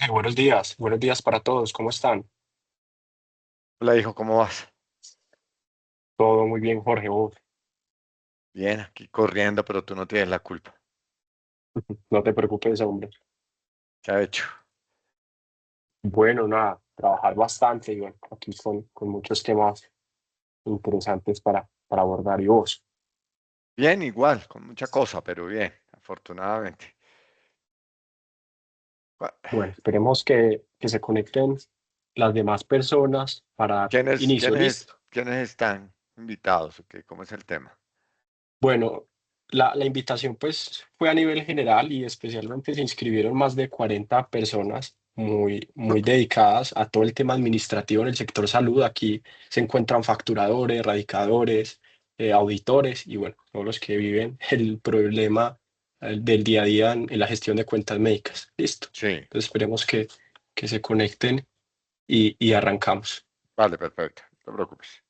Jorge, buenos días para todos, ¿cómo están? Hola, hijo, ¿cómo vas? Todo muy bien, Jorge. Uf, Bien, aquí corriendo, pero tú no tienes la culpa. no te preocupes, hombre. ¿Qué ha hecho? Bueno, nada, trabajar bastante y bueno, aquí con muchos temas interesantes para abordar. ¿Y vos? Bien, igual, con mucha cosa, pero bien, afortunadamente. Gua- Bueno, esperemos que se conecten las demás personas para dar ¿Quiénes, inicio. quiénes, ¿Listo? quiénes están invitados? ¿Ok? ¿Cómo es el tema? Bueno, la invitación pues fue a nivel general y especialmente se inscribieron más de 40 personas muy dedicadas a todo el tema administrativo en el sector salud. Aquí se encuentran facturadores, radicadores, auditores y bueno, todos los que viven el problema del día a día en la gestión de cuentas médicas. Listo. Sí, Entonces esperemos que se conecten y arrancamos. vale, perfecto, no te preocupes.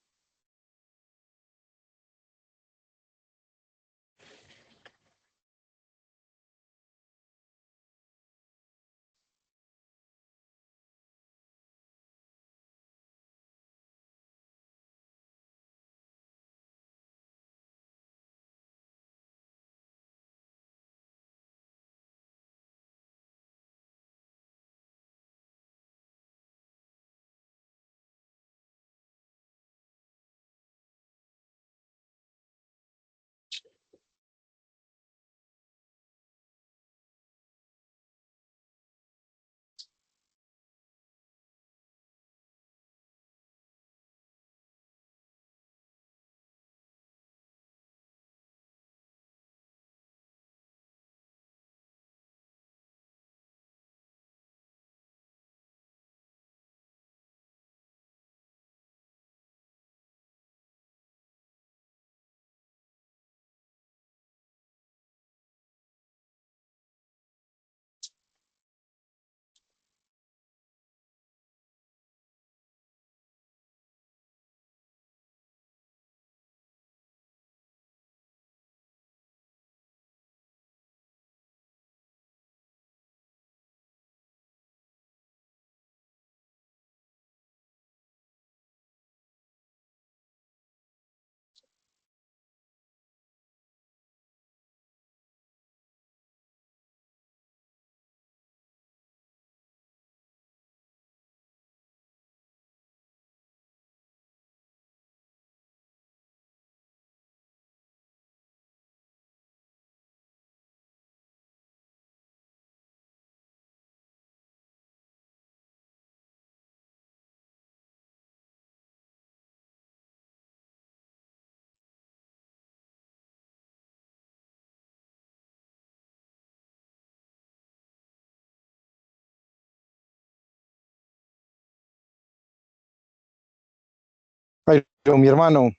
Pero mi hermano,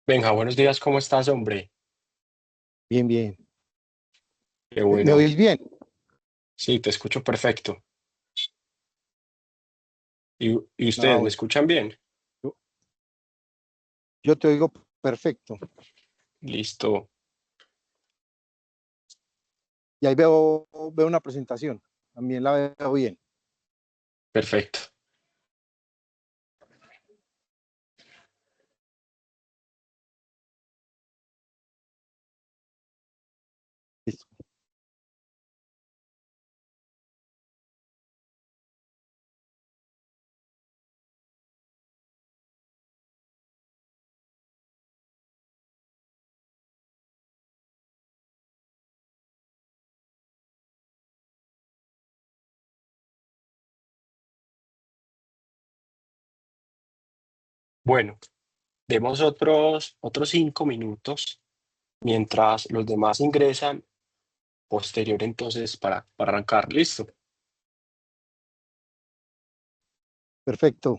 Venga, buenos días, ¿cómo estás, hombre? bien, bien. Qué ¿Me bueno. oís bien? Sí, te escucho perfecto. ¿Y No, ustedes me bueno, escuchan bien? yo, yo te oigo perfecto. Listo, Y ahí veo una presentación. También la veo bien. perfecto. Listo. Bueno, demos otros 5 minutos mientras los demás ingresan, posterior entonces para arrancar. Listo. Perfecto.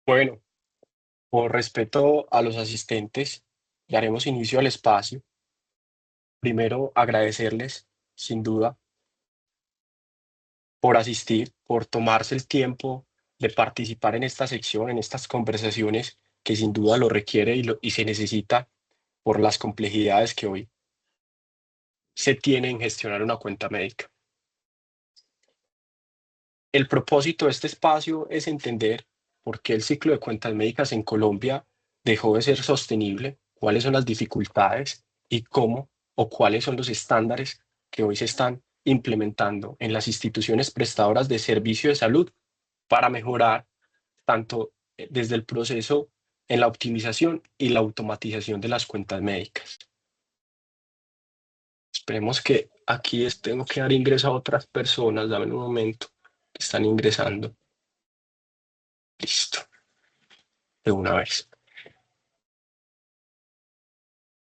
Bueno, por respeto a los asistentes, daremos inicio al espacio. Primero, agradecerles, sin duda, por asistir, por tomarse el tiempo de participar en esta sección, en estas conversaciones que sin duda lo requiere y se necesita por las complejidades que hoy se tiene en gestionar una cuenta médica. El propósito de este espacio es entender por qué el ciclo de cuentas médicas en Colombia dejó de ser sostenible, cuáles son las dificultades y cómo o cuáles son los estándares que hoy se están implementando en las instituciones prestadoras de servicio de salud para mejorar tanto desde el proceso en la optimización y la automatización de las cuentas médicas. Esperemos que aquí tengo que dar ingreso a otras personas, dame un momento, que están ingresando. Listo, de una vez.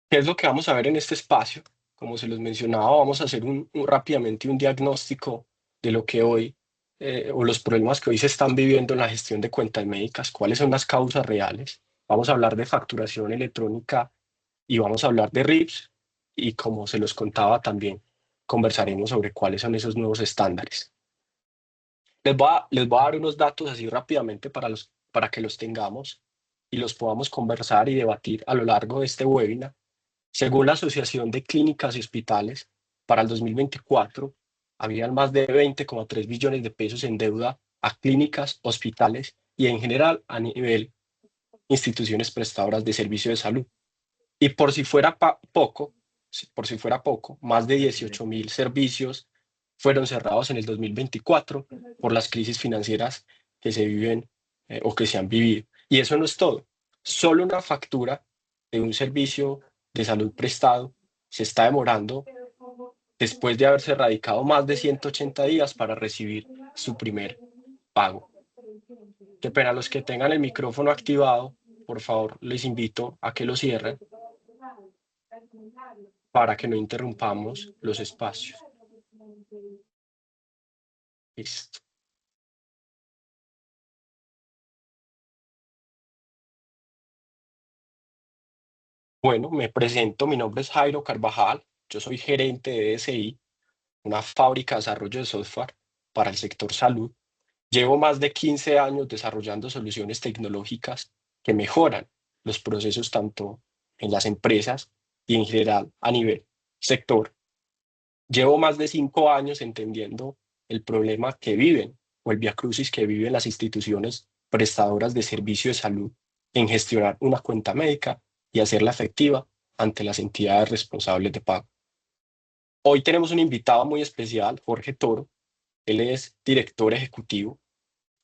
¿Qué es lo que vamos a ver en este espacio? Como se los mencionaba, vamos a hacer rápidamente un diagnóstico de lo que hoy, o los problemas que hoy se están viviendo en la gestión de cuentas médicas, cuáles son las causas reales. Vamos a hablar de facturación electrónica y vamos a hablar de RIPS y como se los contaba también, conversaremos sobre cuáles son esos nuevos estándares. Les voy a dar unos datos así rápidamente para que los tengamos y los podamos conversar y debatir a lo largo de este webinar. Según la Asociación de Clínicas y Hospitales, para el 2024 habían más de 20,3 billones de pesos en deuda a clínicas, hospitales y en general a nivel instituciones prestadoras de servicio de salud. Y por si fuera poco, más de 18.000 servicios fueron cerrados en el 2024 por las crisis financieras que se viven o que se han vivido. Y eso no es todo. Solo una factura de un servicio de salud prestado se está demorando después de haberse radicado más de 180 días para recibir su primer pago. Qué pena, los que tengan el micrófono activado, por favor, les invito a que lo cierren para que no interrumpamos los espacios. Listo. Bueno, me presento, mi nombre es Jairo Carvajal, yo soy gerente de DSI, una fábrica de desarrollo de software para el sector salud. Llevo más de 15 años desarrollando soluciones tecnológicas que mejoran los procesos tanto en las empresas y en general a nivel sector. Llevo más de 5 años entendiendo el problema que viven o el viacrucis que viven las instituciones prestadoras de servicio de salud en gestionar una cuenta médica y hacerla efectiva ante las entidades responsables de pago. Hoy tenemos un invitado muy especial, Jorge Toro. Él es director ejecutivo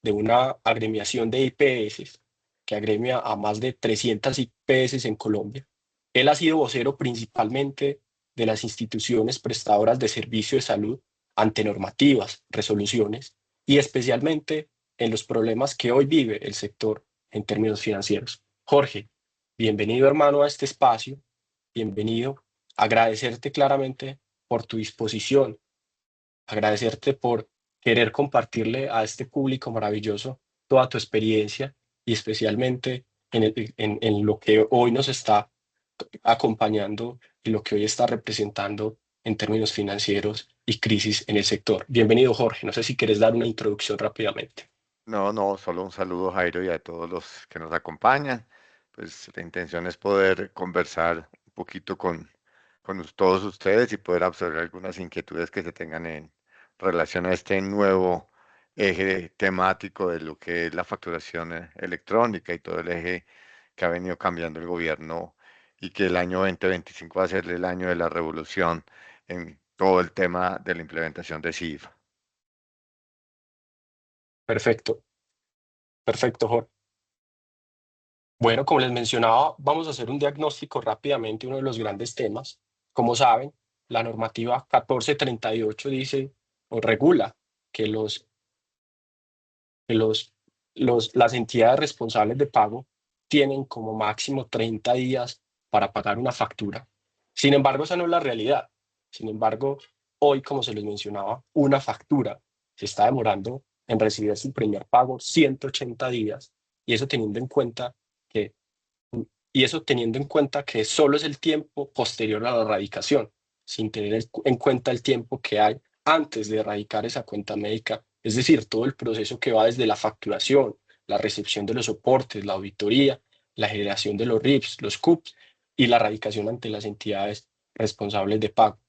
de una agremiación de IPS que agremia a más de 300 IPS en Colombia. Él ha sido vocero principalmente de las instituciones prestadoras de servicio de salud ante normativas, resoluciones y especialmente en los problemas que hoy vive el sector en términos financieros. Jorge, bienvenido hermano a este espacio, bienvenido. Agradecerte claramente por tu disposición, agradecerte por querer compartirle a este público maravilloso toda tu experiencia y especialmente en lo que hoy nos está acompañando y lo que hoy está representando en términos financieros y crisis en el sector. Bienvenido, Jorge. No sé si quieres dar una introducción rápidamente. No, no, solo un saludo, Jairo, y a todos los que nos acompañan. Pues la intención es poder conversar un poquito con todos ustedes y poder absorber algunas inquietudes que se tengan en relación a este nuevo eje temático de lo que es la facturación electrónica y todo el eje que ha venido cambiando el gobierno y que el año 2025 va a ser el año de la revolución en todo el tema de la implementación de CIF. Perfecto, perfecto, Jorge. Bueno, como les mencionaba, vamos a hacer un diagnóstico rápidamente, uno de los grandes temas. Como saben, la normativa 1438 dice o regula que las entidades responsables de pago tienen como máximo 30 días para pagar una factura. Sin embargo, esa no es la realidad. Sin embargo, hoy, como se les mencionaba, una factura se está demorando en recibir su primer pago 180 días y eso teniendo en cuenta que, y eso teniendo en cuenta que solo es el tiempo posterior a la erradicación, sin tener en cuenta el tiempo que hay antes de erradicar esa cuenta médica, es decir, todo el proceso que va desde la facturación, la recepción de los soportes, la auditoría, la generación de los RIPs, los CUPs y la erradicación ante las entidades responsables de pago.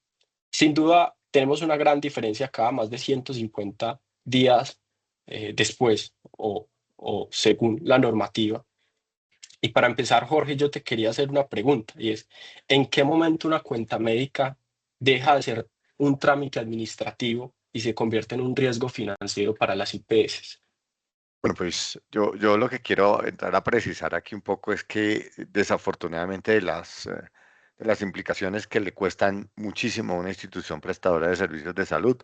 Sin duda, tenemos una gran diferencia acá, más de 150 días después o según la normativa. Y para empezar, Jorge, yo te quería hacer una pregunta y es, ¿en qué momento una cuenta médica deja de ser un trámite administrativo y se convierte en un riesgo financiero para las IPS? Bueno, pues yo lo que quiero entrar a precisar aquí un poco es que desafortunadamente de las implicaciones que le cuestan muchísimo a una institución prestadora de servicios de salud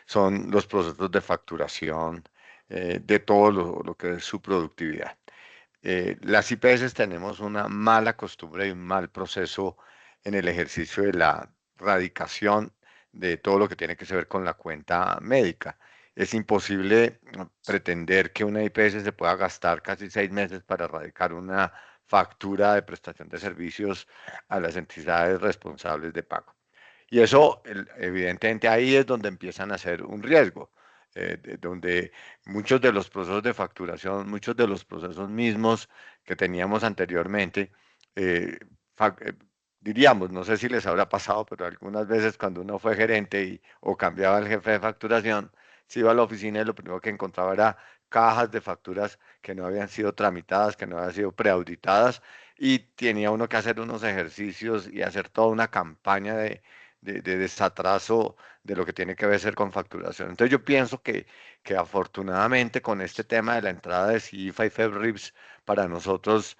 son los procesos de facturación de todo lo que es su productividad. Las IPS tenemos una mala costumbre y un mal proceso en el ejercicio de la radicación de todo lo que tiene que ver con la cuenta médica. Es imposible pretender que una IPS se pueda gastar casi 6 meses para erradicar una factura de prestación de servicios a las entidades responsables de pago. Y eso, evidentemente, ahí es donde empiezan a ser un riesgo, donde muchos de los procesos de facturación, muchos de los procesos mismos que teníamos anteriormente, eh, fa- eh, diríamos, no sé si les habrá pasado, pero algunas veces cuando uno fue gerente o cambiaba el jefe de facturación, se iba a la oficina y lo primero que encontraba era cajas de facturas que no habían sido tramitadas, que no habían sido preauditadas, y tenía uno que hacer unos ejercicios y hacer toda una campaña de desatraso de lo que tiene que ver con facturación. Entonces yo pienso que afortunadamente con este tema de la entrada de CIFA y FEBRIPS para nosotros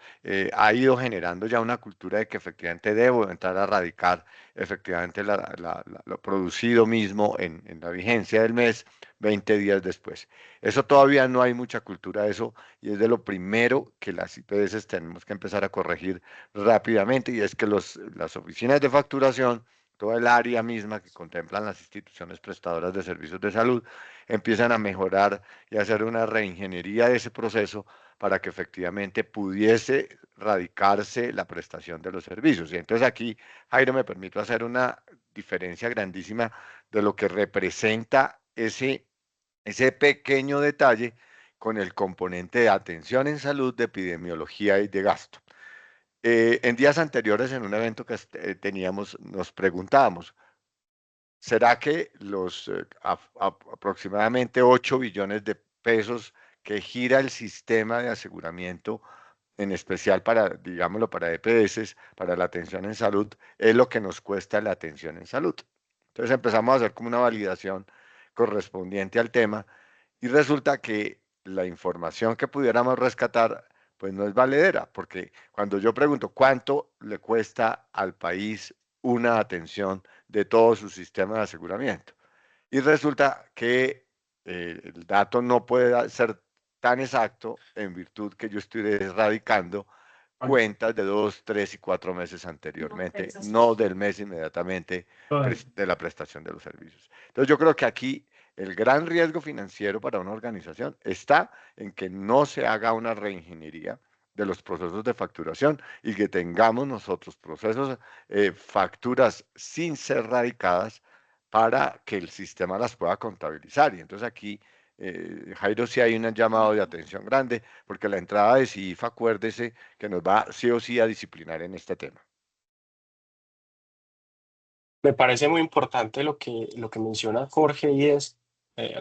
ha ido generando ya una cultura de que efectivamente debo entrar a radicar efectivamente lo producido mismo en la vigencia del mes 20 días después. Eso todavía no hay mucha cultura de eso y es de lo primero que las IPS tenemos que empezar a corregir rápidamente y es que las oficinas de facturación, toda el área misma que contemplan las instituciones prestadoras de servicios de salud, empiezan a mejorar y a hacer una reingeniería de ese proceso para que efectivamente pudiese radicarse la prestación de los servicios. Y entonces aquí, Jairo, me permito hacer una diferencia grandísima de lo que representa ese pequeño detalle con el componente de atención en salud, de epidemiología y de gasto. En días anteriores, en un evento que teníamos, nos preguntábamos, ¿será que los aproximadamente 8 billones de pesos que gira el sistema de aseguramiento, en especial para, digámoslo, para EPS, para la atención en salud, es lo que nos cuesta la atención en salud? Entonces empezamos a hacer como una validación correspondiente al tema y resulta que la información que pudiéramos rescatar pues no es valedera, porque cuando yo pregunto cuánto le cuesta al país una atención de todo su sistema de aseguramiento, y resulta que el dato no puede ser tan exacto en virtud que yo estoy erradicando cuentas de 2, 3 y 4 meses anteriormente, no del mes inmediatamente de la prestación de los servicios. Entonces yo creo que aquí el gran riesgo financiero para una organización está en que no se haga una reingeniería de los procesos de facturación y que tengamos nosotros procesos, facturas sin ser radicadas para que el sistema las pueda contabilizar. Y entonces aquí, Jairo, sí hay un llamado de atención grande, porque la entrada de CIF, acuérdese que nos va sí o sí a disciplinar en este tema. Me parece muy importante lo que menciona Jorge y es,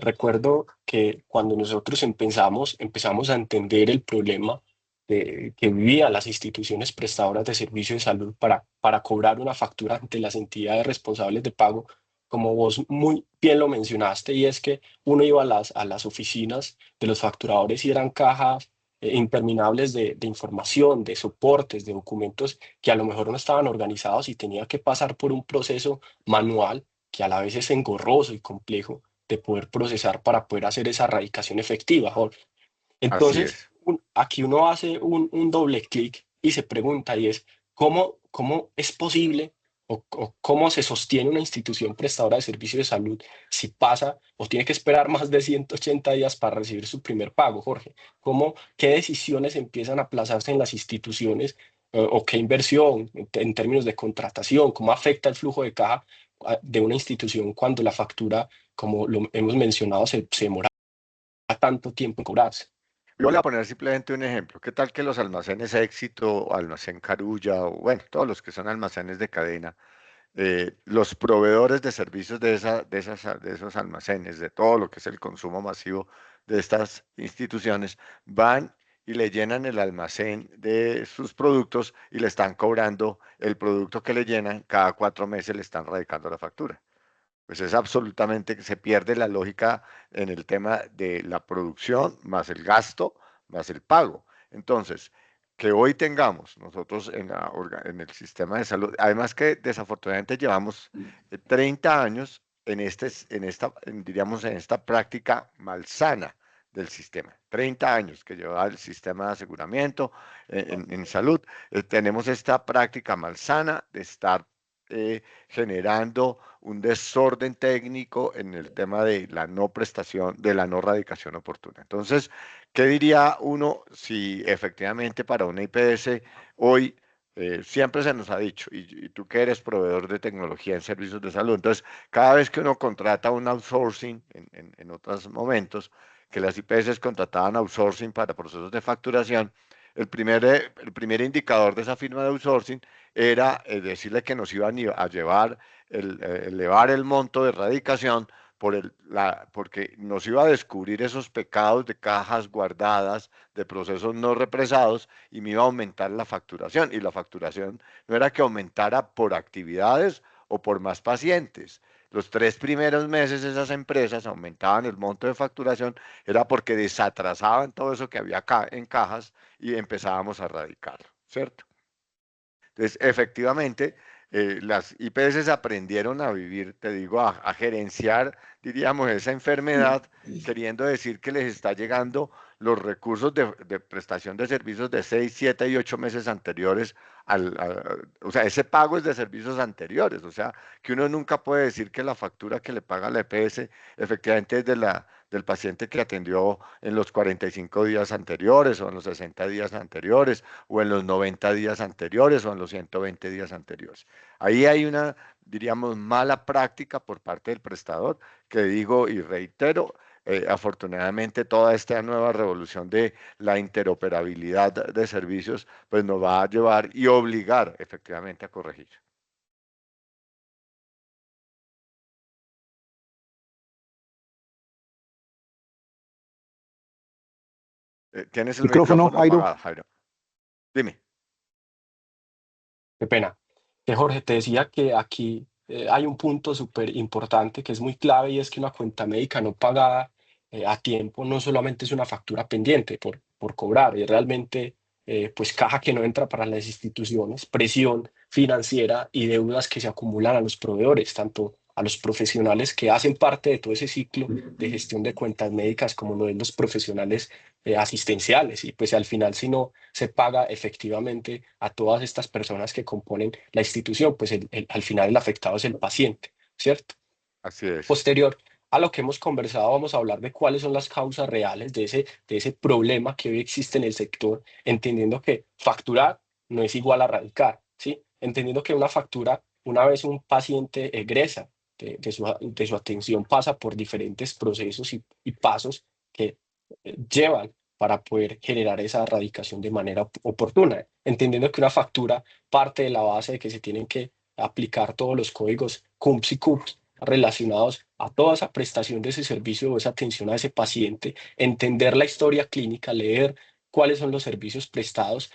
recuerdo que cuando nosotros empezamos a entender el problema que vivían las instituciones prestadoras de servicios de salud para cobrar una factura ante las entidades responsables de pago, como vos muy bien lo mencionaste, y es que uno iba a las oficinas de los facturadores y eran cajas interminables de información, de soportes, de documentos que a lo mejor no estaban organizados y tenía que pasar por un proceso manual que a la vez es engorroso y complejo de poder procesar para poder hacer esa erradicación efectiva, Jorge. Así Entonces, es. aquí uno hace un doble clic y se pregunta y es, ¿cómo es posible o cómo se sostiene una institución prestadora de servicios de salud si pasa o tiene que esperar más de 180 días para recibir su primer pago, Jorge. ¿Qué decisiones empiezan a aplazarse en las instituciones o qué inversión en términos de contratación? ¿Cómo afecta el flujo de caja de una institución cuando la factura, como lo hemos mencionado, se demora tanto tiempo en cobrarse? Yo voy a poner simplemente un ejemplo. ¿Qué tal que los almacenes Éxito o almacén Carulla o bueno, todos los que son almacenes de cadena, los proveedores de servicios de esos almacenes, de todo lo que es el consumo masivo de estas instituciones, van y le llenan el almacén de sus productos y le están cobrando el producto que le llenan, cada 4 meses le están radicando la factura? Pues es absolutamente que se pierde la lógica en el tema de la producción, más el gasto, más el pago. Entonces, que hoy tengamos nosotros en el sistema de salud, además que desafortunadamente llevamos 30 años diríamos, en esta práctica malsana del sistema. 30 años que lleva el sistema de aseguramiento en salud. Tenemos esta práctica malsana de estar generando un desorden técnico en el tema de la no prestación, de la no radicación oportuna. Entonces, ¿qué diría uno si efectivamente para una IPS hoy siempre se nos ha dicho, y tú que eres proveedor de tecnología en servicios de salud, entonces cada vez que uno contrata un outsourcing en otros momentos, que las IPS contrataban outsourcing para procesos de facturación, el primer indicador de esa firma de outsourcing era decirle que nos iban a llevar, elevar el monto de erradicación porque nos iba a descubrir esos pecados de cajas guardadas, de procesos no represados, y me iba a aumentar la facturación. Y la facturación no era que aumentara por actividades o por más pacientes. Los 3 primeros meses esas empresas aumentaban el monto de facturación, era porque desatrasaban todo eso que había acá en cajas y empezábamos a erradicarlo, ¿cierto? Entonces, efectivamente, las IPS aprendieron a vivir, te digo, a gerenciar, diríamos, esa enfermedad, queriendo decir que les está llegando los recursos de prestación de servicios de 6, 7 y 8 meses anteriores o sea, ese pago es de servicios anteriores, o sea, que uno nunca puede decir que la factura que le paga la EPS efectivamente es del paciente que atendió en los 45 días anteriores o en los 60 días anteriores o en los 90 días anteriores o en los 120 días anteriores. Ahí hay una, diríamos, mala práctica por parte del prestador, que digo y reitero, afortunadamente toda esta nueva revolución de la interoperabilidad de servicios, pues nos va a llevar y obligar efectivamente a corregir. Tienes el Micrófono, micrófono Jairo. apagado, Jairo. Dime. Qué pena. Que Jorge, te decía que aquí hay un punto súper importante que es muy clave y es que una cuenta médica no pagada a tiempo no solamente es una factura pendiente por cobrar, es realmente pues caja que no entra para las instituciones, presión financiera y deudas que se acumulan a los proveedores, tanto a los profesionales que hacen parte de todo ese ciclo de gestión de cuentas médicas como lo de los profesionales asistenciales. Y pues al final, si no se paga efectivamente a todas estas personas que componen la institución, pues al final el afectado es el paciente, ¿cierto? Así es. Posterior a lo que hemos conversado, vamos a hablar de cuáles son las causas reales de ese problema que hoy existe en el sector, entendiendo que facturar no es igual a radicar, ¿sí? Entendiendo que una factura, una vez un paciente egresa de su atención, pasa por diferentes procesos y pasos que llevan para poder generar esa erradicación de manera oportuna, entendiendo que una factura parte de la base de que se tienen que aplicar todos los códigos CUMPS y CUPS relacionados a toda esa prestación de ese servicio o esa atención a ese paciente, entender la historia clínica, leer cuáles son los servicios prestados,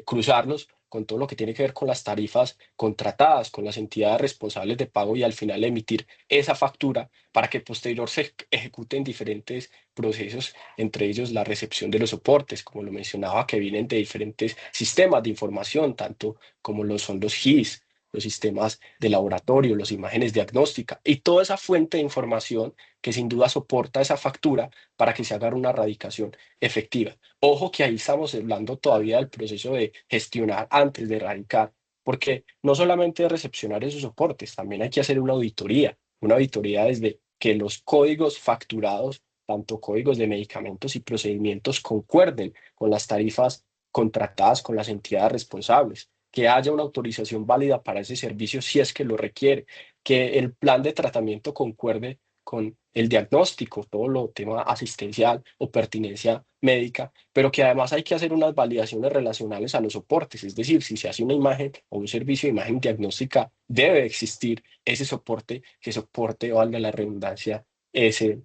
cruzarlos con todo lo que tiene que ver con las tarifas contratadas, con las entidades responsables de pago y al final emitir esa factura para que posterior se ejecuten diferentes procesos, entre ellos la recepción de los soportes, como lo mencionaba, que vienen de diferentes sistemas de información, tanto como lo son los GIS, los sistemas de laboratorio, las imágenes diagnósticas y toda esa fuente de información que sin duda soporta esa factura para que se haga una erradicación efectiva. Ojo que ahí estamos hablando todavía del proceso de gestionar antes de erradicar, porque no solamente es recepcionar esos soportes, también hay que hacer una auditoría desde que los códigos facturados, tanto códigos de medicamentos y procedimientos, concuerden con las tarifas contratadas con las entidades responsables, que haya una autorización válida para ese servicio si es que lo requiere, que el plan de tratamiento concuerde con el diagnóstico, todo lo tema asistencial o pertinencia médica, pero que además hay que hacer unas validaciones relacionales a los soportes, es decir, si se hace una imagen o un servicio de imagen diagnóstica, debe existir ese soporte que soporte, valga la redundancia, ese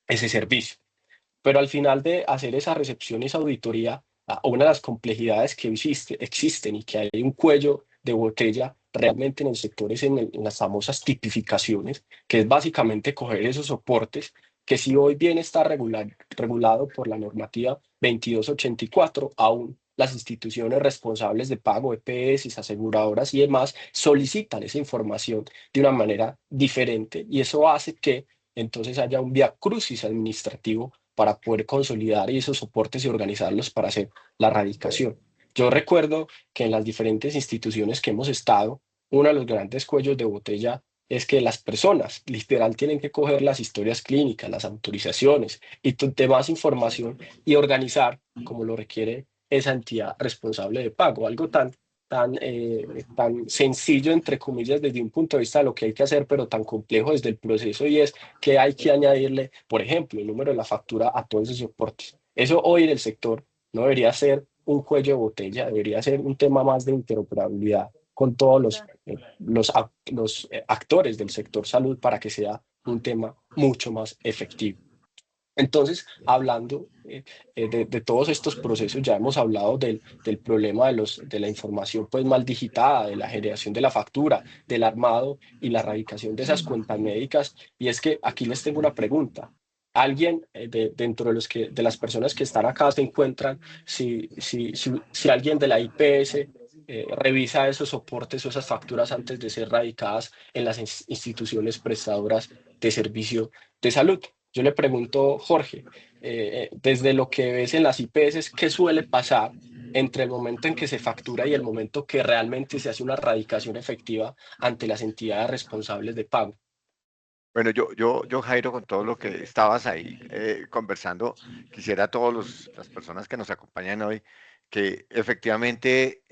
servicio. Pero al final de hacer esa recepción y esa auditoría, una de las complejidades que existen y que hay un cuello de botella realmente en el sector es en las famosas tipificaciones, que es básicamente coger esos soportes que si hoy bien está regulado por la normativa 2284, aún las instituciones responsables de pago, EPS, aseguradoras y demás, solicitan esa información de una manera diferente y eso hace que entonces haya un viacrucis administrativo para poder consolidar esos soportes y organizarlos para hacer la radicación. Yo recuerdo que en las diferentes instituciones que hemos estado, uno de los grandes cuellos de botella es que las personas literal tienen que coger las historias clínicas, las autorizaciones y demás información y organizar como lo requiere esa entidad responsable de pago, algo tan sencillo, entre comillas, desde un punto de vista de lo que hay que hacer, pero tan complejo desde el proceso y es que hay que añadirle, por ejemplo, el número de la factura a todos esos soportes. Eso hoy en el sector no debería ser un cuello de botella, debería ser un tema más de interoperabilidad con todos los actores del sector salud para que sea un tema mucho más efectivo. Entonces, hablando de todos estos procesos, ya hemos hablado del problema de la información pues mal digitada, de la generación de la factura, del armado y la erradicación de esas cuentas médicas. Y es que aquí les tengo una pregunta. ¿Alguien dentro de las personas que están acá se encuentran, si alguien de la IPS revisa esos soportes o esas facturas antes de ser radicadas en las instituciones prestadoras de servicio de salud? Yo le pregunto, Jorge, desde lo que ves en las IPS, ¿qué suele pasar entre el momento en que se factura y el momento que realmente se hace una erradicación efectiva ante las entidades responsables de pago? Bueno, yo, Jairo, con todo lo que estabas ahí conversando, quisiera a todas las personas que nos acompañan hoy que efectivamente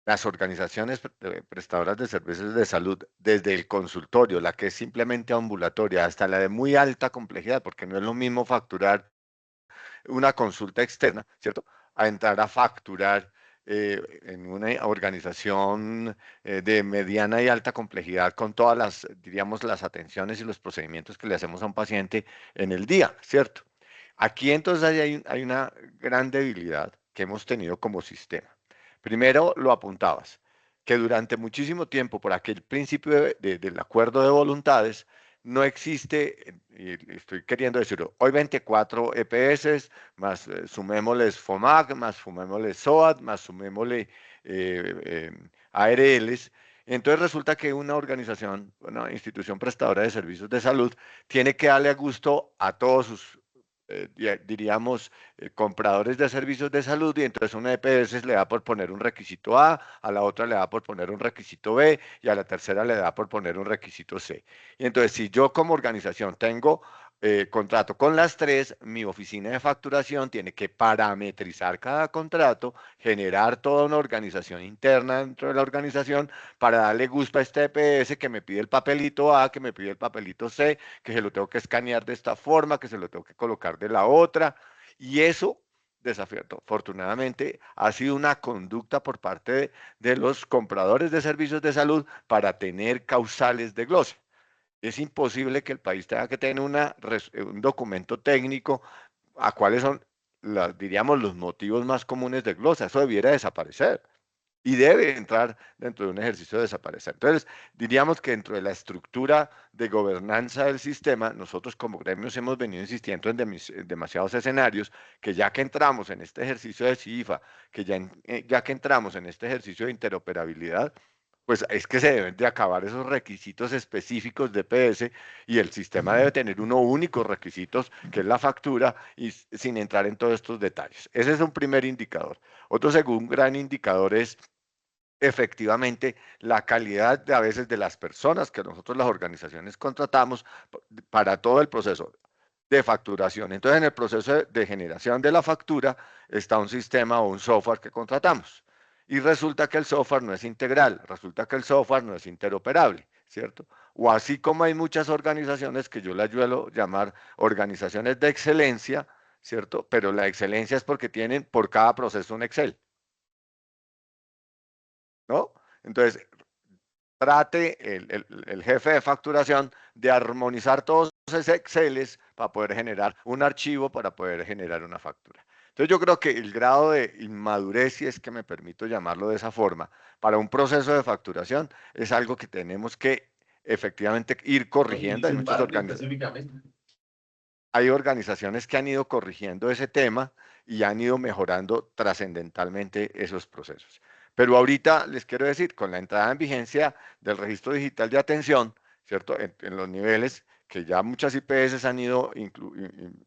las organizaciones prestadoras de servicios de salud, desde el consultorio, la que es simplemente ambulatoria, hasta la de muy alta complejidad, porque no es lo mismo facturar una consulta externa, ¿cierto? A entrar a facturar en una organización de mediana y alta complejidad con todas las, diríamos, las atenciones y los procedimientos que le hacemos a un paciente en el día, ¿cierto? Aquí entonces hay una gran debilidad que hemos tenido como sistema. Primero lo apuntabas, que durante muchísimo tiempo, por aquel principio del acuerdo de voluntades, no existe, y estoy queriendo decirlo, hoy 24 EPS, más sumémosles FOMAC, más sumémosle SOAT, más sumémosle ARLs. Entonces resulta que una organización, una institución prestadora de servicios de salud, tiene que darle a gusto a todos sus diríamos, compradores de servicios de salud y entonces una EPS le da por poner un requisito a la otra le da por poner un requisito B y a la tercera le da por poner un requisito C. Y entonces si yo como organización tengo contrato con las tres, mi oficina de facturación tiene que parametrizar cada contrato, generar toda una organización interna dentro de la organización para darle gusto a este EPS que me pide el papelito A, que me pide el papelito C, que se lo tengo que escanear de esta forma, que se lo tengo que colocar de la otra. Y eso, desafortunadamente, ha sido una conducta por parte de los compradores de servicios de salud para tener causales de glosa. Es imposible que el país tenga que tener un documento técnico a cuáles son, diríamos, los motivos más comunes de glosa. Eso debiera desaparecer y debe entrar dentro de un ejercicio de desaparecer. Entonces, diríamos que dentro de la estructura de gobernanza del sistema, nosotros como gremios hemos venido insistiendo en demasiados escenarios, que ya que entramos en este ejercicio de CIFA, que ya que entramos en este ejercicio de interoperabilidad, pues es que se deben de acabar esos requisitos específicos de PS y el sistema debe tener uno único requisitos, que es la factura, y sin entrar en todos estos detalles. Ese es un primer indicador. Otro segundo gran indicador es efectivamente la calidad de a veces de las personas que nosotros las organizaciones contratamos para todo el proceso de facturación. Entonces, en el proceso de generación de la factura está un sistema o un software que contratamos. Y resulta que el software no es integral, resulta que el software no es interoperable, ¿cierto? O así como hay muchas organizaciones que yo las suelo llamar organizaciones de excelencia, ¿cierto? Pero la excelencia es porque tienen por cada proceso un Excel, ¿no? Entonces, trate el jefe de facturación de armonizar todos esos Exceles para poder generar un archivo, para poder generar una factura. Entonces yo creo que el grado de inmadurez, si es que me permito llamarlo de esa forma, para un proceso de facturación es algo que tenemos que efectivamente ir corrigiendo. Hay organizaciones que han ido corrigiendo ese tema y han ido mejorando trascendentalmente esos procesos. Pero ahorita les quiero decir, con la entrada en vigencia del registro digital de atención, ¿cierto? En los niveles que ya muchas IPS han ido,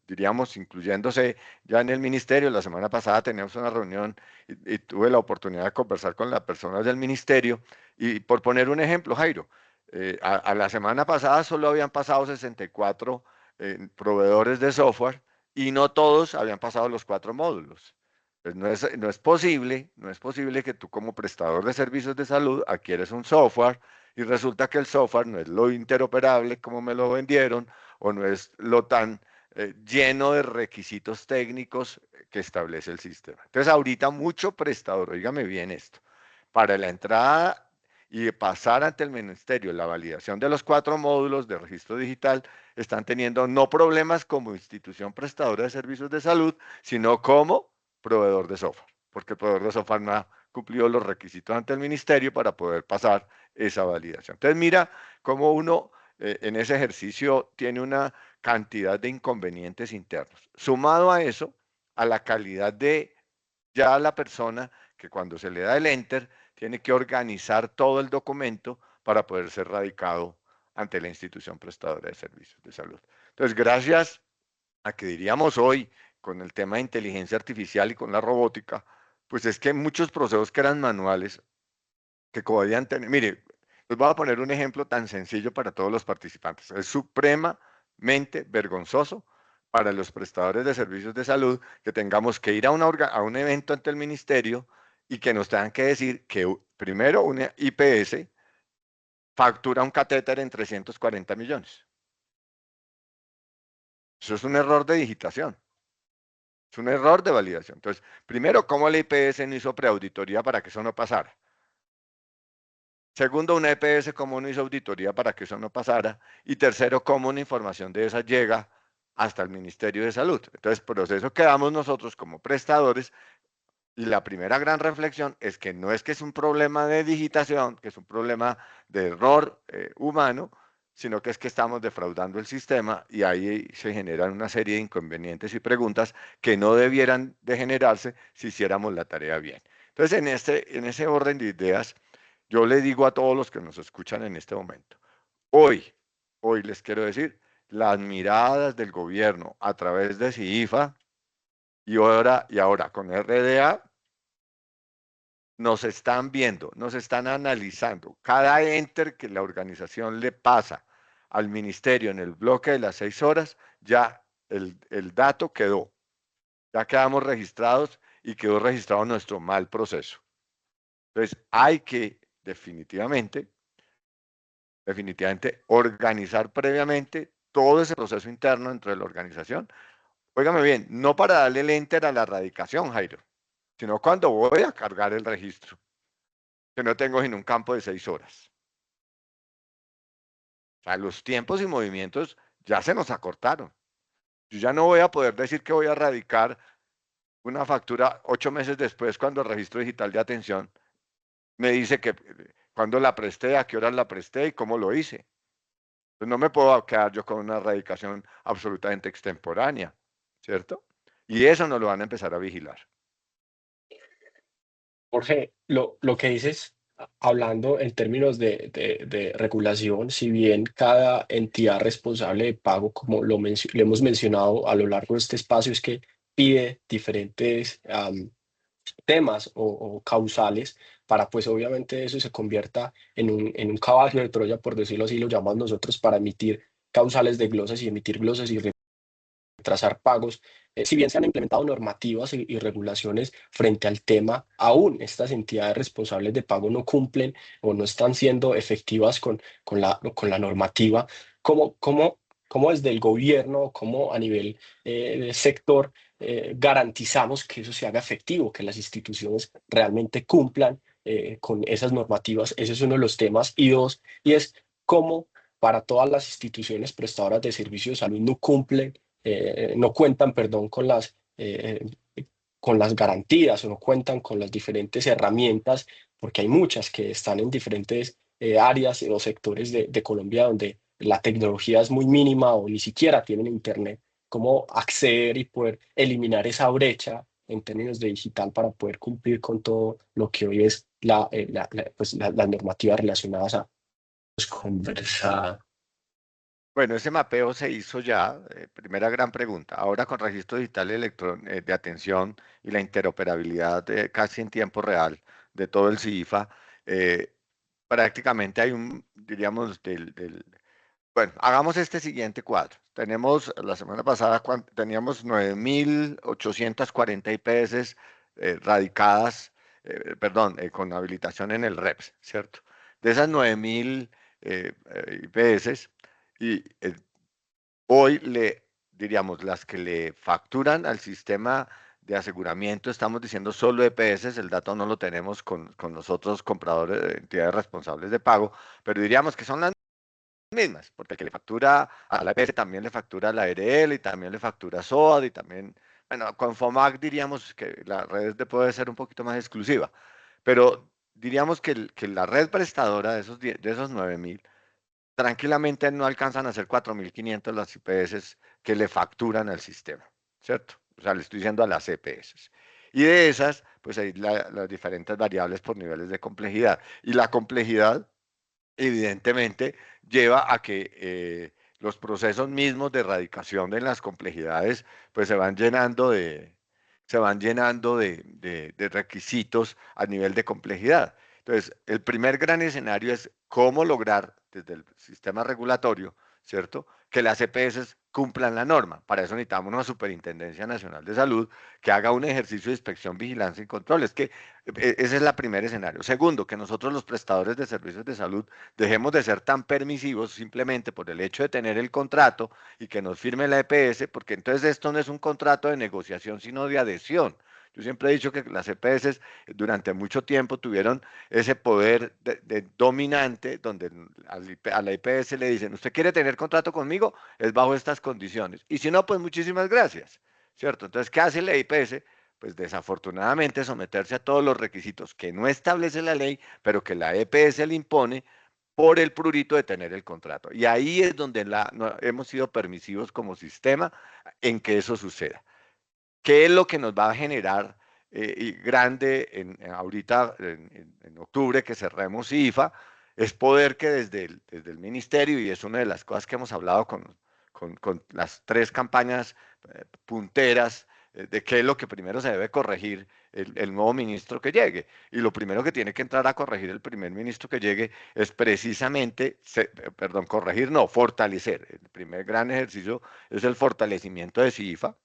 diríamos, incluyéndose ya en el ministerio. La semana pasada teníamos una reunión y tuve la oportunidad de conversar con las personas del ministerio. Y por poner un ejemplo, Jairo, a la semana pasada solo habían pasado 64 proveedores de software y no todos habían pasado los 4 módulos. Pues no es posible que tú como prestador de servicios de salud adquieres un software y resulta que el software no es lo interoperable como me lo vendieron o no es lo tan lleno de requisitos técnicos que establece el sistema. Entonces ahorita mucho prestador, oígame bien esto, para la entrada y pasar ante el ministerio la validación de los 4 módulos de registro digital, están teniendo no problemas como institución prestadora de servicios de salud, sino como proveedor de software, porque el proveedor de software no ha cumplido los requisitos ante el ministerio para poder pasar esa validación. Entonces mira cómo uno en ese ejercicio tiene una cantidad de inconvenientes internos. Sumado a eso, a la calidad de ya la persona que cuando se le da el enter tiene que organizar todo el documento para poder ser radicado ante la institución prestadora de servicios de salud. Entonces, gracias a que diríamos hoy con el tema de inteligencia artificial y con la robótica, pues es que muchos procesos que eran manuales, que podían tener, mire, les voy a poner un ejemplo tan sencillo para todos los participantes. Es supremamente vergonzoso para los prestadores de servicios de salud que tengamos que ir a un evento ante el ministerio y que nos tengan que decir que primero una IPS factura un catéter en 340 millones. Eso es un error de digitación. Es un error de validación. Entonces, primero, ¿cómo la IPS no hizo preauditoría para que eso no pasara? Segundo, una EPS, ¿cómo no hizo auditoría para que eso no pasara? Y tercero, ¿cómo una información de esa llega hasta el Ministerio de Salud? Entonces, por eso quedamos nosotros como prestadores. Y la primera gran reflexión es que no es que es un problema de digitación, que es un problema de error humano, sino que es que estamos defraudando el sistema y ahí se generan una serie de inconvenientes y preguntas que no debieran de generarse si hiciéramos la tarea bien. Entonces, en ese orden de ideas, yo le digo a todos los que nos escuchan en este momento, hoy les quiero decir, las miradas del gobierno a través de CIFA y ahora con RDA, nos están viendo, nos están analizando. Cada enter que la organización le pasa al ministerio en el bloque de las 6 horas, ya el dato quedó. Ya quedamos registrados y quedó registrado nuestro mal proceso. Entonces, hay que definitivamente organizar previamente todo ese proceso interno dentro de la organización. Óigame bien, no para darle el enter a la radicación, Jairo, sino cuando voy a cargar el registro, que no tengo en un campo de 6 horas. O sea, los tiempos y movimientos ya se nos acortaron. Yo ya no voy a poder decir que voy a radicar una factura 8 meses después cuando el registro digital de atención me dice que cuándo la presté, a qué horas la presté y cómo lo hice. Pues no me puedo quedar yo con una radicación absolutamente extemporánea, ¿cierto? Y eso nos lo van a empezar a vigilar. Jorge, lo que dices, hablando en términos de regulación, si bien cada entidad responsable de pago, como lo hemos mencionado a lo largo de este espacio, es que pide diferentes temas o causales para pues obviamente eso se convierta en un caballo de Troya, por decirlo así, lo llamamos nosotros, para emitir causales de glosas y emitir glosas y retrasar pagos. Si bien se han implementado normativas y regulaciones frente al tema, aún estas entidades responsables de pago no cumplen o no están siendo efectivas con la normativa. ¿Cómo desde el gobierno, cómo a nivel de sector garantizamos que eso se haga efectivo, que las instituciones realmente cumplan con esas normativas? Ese es uno de los temas. Y dos, y es cómo para todas las instituciones prestadoras de servicios de salud no cuentan, perdón, con las garantías o no cuentan con las diferentes herramientas, porque hay muchas que están en diferentes áreas o sectores de Colombia donde la tecnología es muy mínima o ni siquiera tienen internet, cómo acceder y poder eliminar esa brecha en términos de digital para poder cumplir con todo lo que hoy es las normativas relacionadas a conversar. Bueno, ese mapeo se hizo ya, primera gran pregunta. Ahora con registro digital de atención y la interoperabilidad casi en tiempo real de todo el CIFA, prácticamente hay diríamos, bueno, hagamos este siguiente cuadro. Tenemos, la semana pasada teníamos 9.840 IPS radicadas, perdón, con habilitación en el REPS, ¿cierto? De esas 9.000 IPS, y hoy diríamos, las que le facturan al sistema de aseguramiento, estamos diciendo solo EPS, el dato no lo tenemos con los otros compradores de entidades responsables de pago, pero diríamos que son las mismas, porque el que le factura a la EPS también le factura a la ARL y también le factura a SOAD y también, bueno, con FOMAC diríamos que la red puede ser un poquito más exclusiva, pero diríamos que la red prestadora de esos 9.000 tranquilamente no alcanzan a ser 4.500 las IPS que le facturan al sistema, ¿cierto? O sea, le estoy diciendo a las EPS. Y de esas, pues hay las diferentes variables por niveles de complejidad. Y la complejidad, evidentemente, lleva a que los procesos mismos de erradicación de las complejidades, pues se van llenando de requisitos a nivel de complejidad. Entonces, el primer gran escenario es cómo lograr desde el sistema regulatorio, ¿cierto?, que las EPS cumplan la norma. Para eso necesitamos una Superintendencia Nacional de Salud que haga un ejercicio de inspección, vigilancia y control. Es que ese es el primer escenario. Segundo, que nosotros los prestadores de servicios de salud dejemos de ser tan permisivos simplemente por el hecho de tener el contrato y que nos firme la EPS, porque entonces esto no es un contrato de negociación, sino de adhesión. Yo siempre he dicho que las EPS durante mucho tiempo tuvieron ese poder dominante donde a la IPS le dicen, ¿usted quiere tener contrato conmigo? Es bajo estas condiciones. Y si no, pues muchísimas gracias, ¿cierto? Entonces, ¿qué hace la IPS? Pues desafortunadamente someterse a todos los requisitos que no establece la ley, pero que la EPS le impone por el prurito de tener el contrato. Y ahí es donde no, hemos sido permisivos como sistema en que eso suceda. ¿Qué es lo que nos va a generar grande ahorita en octubre que cerremos IFA? Es poder que desde el ministerio, y es una de las cosas que hemos hablado con las tres campañas punteras, de qué es lo que primero se debe corregir el nuevo ministro que llegue. Y lo primero que tiene que entrar a corregir el primer ministro que llegue es precisamente, perdón, corregir, no, fortalecer. El primer gran ejercicio es el fortalecimiento de CIFA.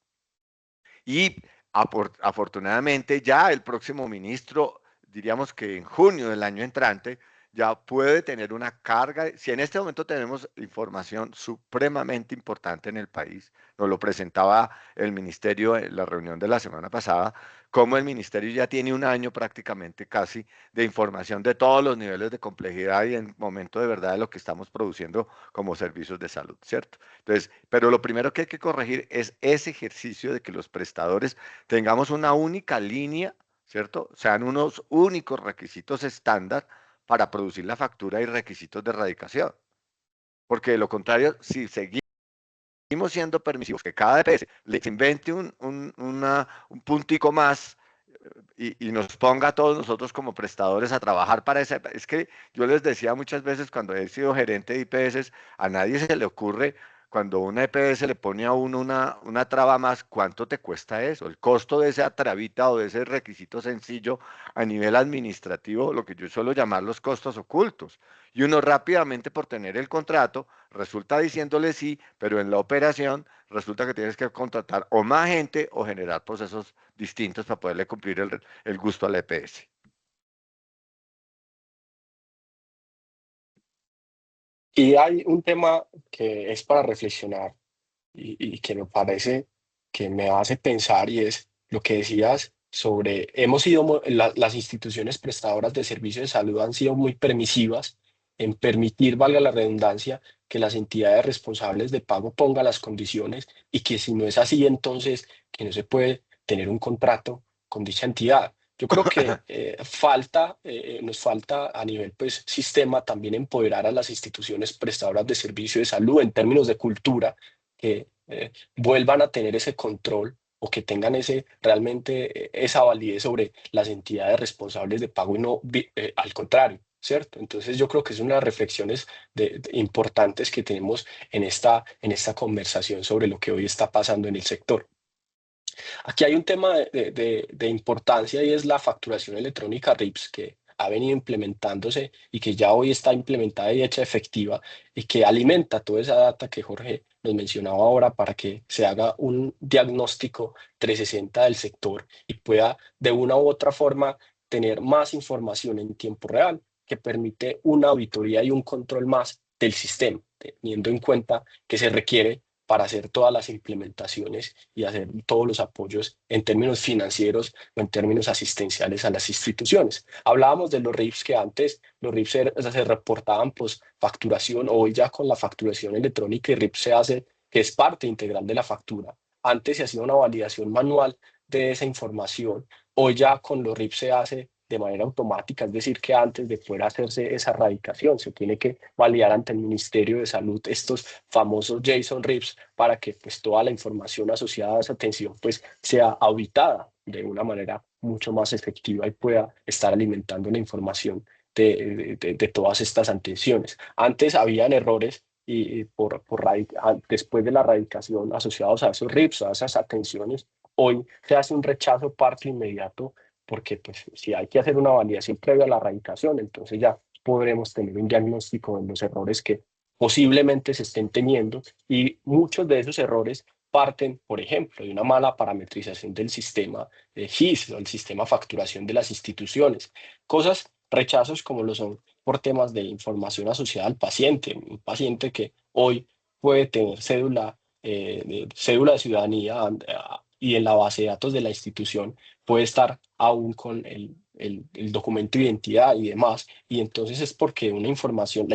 Y afortunadamente ya el próximo ministro, diríamos que en junio del año entrante, ya puede tener una carga. Si en este momento tenemos información supremamente importante en el país, nos lo presentaba el ministerio en la reunión de la semana pasada, como el ministerio ya tiene un año prácticamente casi de información de todos los niveles de complejidad y en momento de verdad de lo que estamos produciendo como servicios de salud, ¿cierto? Entonces, pero lo primero que hay que corregir es ese ejercicio de que los prestadores tengamos una única línea, ¿cierto? Sean unos únicos requisitos estándar para producir la factura y requisitos de erradicación. Porque de lo contrario, si seguimos siendo permisivos, que cada EPS les invente un puntico más y nos ponga a todos nosotros como prestadores a trabajar para esa. Es que yo les decía muchas veces cuando he sido gerente de IPS, a nadie se le ocurre cuando una EPS le pone a uno una traba más, ¿cuánto te cuesta eso? El costo de esa trabita o de ese requisito sencillo a nivel administrativo, lo que yo suelo llamar los costos ocultos. Y uno rápidamente por tener el contrato resulta diciéndole sí, pero en la operación resulta que tienes que contratar o más gente o generar procesos distintos para poderle cumplir el gusto a la EPS. Y hay un tema que es para reflexionar y que me parece que me hace pensar y es lo que decías sobre, hemos sido, las instituciones prestadoras de servicios de salud han sido muy permisivas en permitir, valga la redundancia, que las entidades responsables de pago pongan las condiciones y que si no es así, entonces que no se puede tener un contrato con dicha entidad. Yo creo que nos falta a nivel pues, sistema también empoderar a las instituciones prestadoras de servicios de salud en términos de cultura, que vuelvan a tener ese control o que tengan realmente esa validez sobre las entidades responsables de pago y no al contrario, ¿cierto? Entonces yo creo que es una de las reflexiones importantes que tenemos en esta conversación sobre lo que hoy está pasando en el sector. Aquí hay un tema de importancia y es la facturación electrónica RIPS que ha venido implementándose y que ya hoy está implementada y hecha efectiva y que alimenta toda esa data que Jorge nos mencionaba ahora para que se haga un diagnóstico 360 del sector y pueda de una u otra forma tener más información en tiempo real que permite una auditoría y un control más del sistema, teniendo en cuenta que se requiere para hacer todas las implementaciones y hacer todos los apoyos en términos financieros o en términos asistenciales a las instituciones. Hablábamos de los RIFs que antes los RIFs se reportaban pues facturación, hoy ya con la facturación electrónica y RIF se hace que es parte integral de la factura. Antes se hacía una validación manual de esa información, hoy ya con los RIF se hace de manera automática, es decir, que antes de poder hacerse esa erradicación se tiene que validar ante el Ministerio de Salud estos famosos JSON RIPs para que pues toda la información asociada a esa atención pues sea auditada de una manera mucho más efectiva y pueda estar alimentando la información de todas estas atenciones. Antes habían errores y después de la erradicación asociados a esos RIPs, a esas atenciones, hoy se hace un rechazo parte inmediato porque pues, si hay que hacer una validación previa a la erradicación, entonces ya podremos tener un diagnóstico de los errores que posiblemente se estén teniendo y muchos de esos errores parten, por ejemplo, de una mala parametrización del sistema GIS o el sistema facturación de las instituciones. Rechazos como lo son por temas de información asociada al paciente, un paciente que hoy puede tener cédula de ciudadanía y en la base de datos de la institución puede estar aún con el documento de identidad y demás, y entonces es porque la información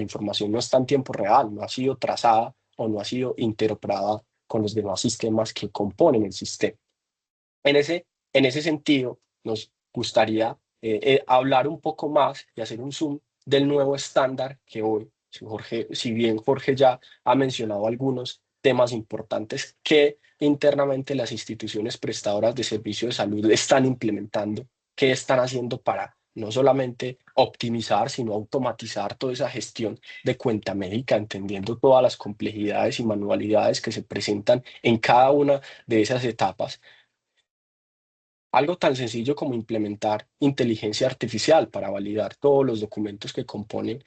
no está en tiempo real, no ha sido trazada o no ha sido interoperada con los demás sistemas que componen el sistema. En ese sentido, nos gustaría hablar un poco más y hacer un zoom del nuevo estándar que hoy, si bien Jorge ya ha mencionado algunos temas importantes que internamente las instituciones prestadoras de servicios de salud están implementando, qué están haciendo para no solamente optimizar, sino automatizar toda esa gestión de cuenta médica, entendiendo todas las complejidades y manualidades que se presentan en cada una de esas etapas. Algo tan sencillo como implementar inteligencia artificial para validar todos los documentos que componen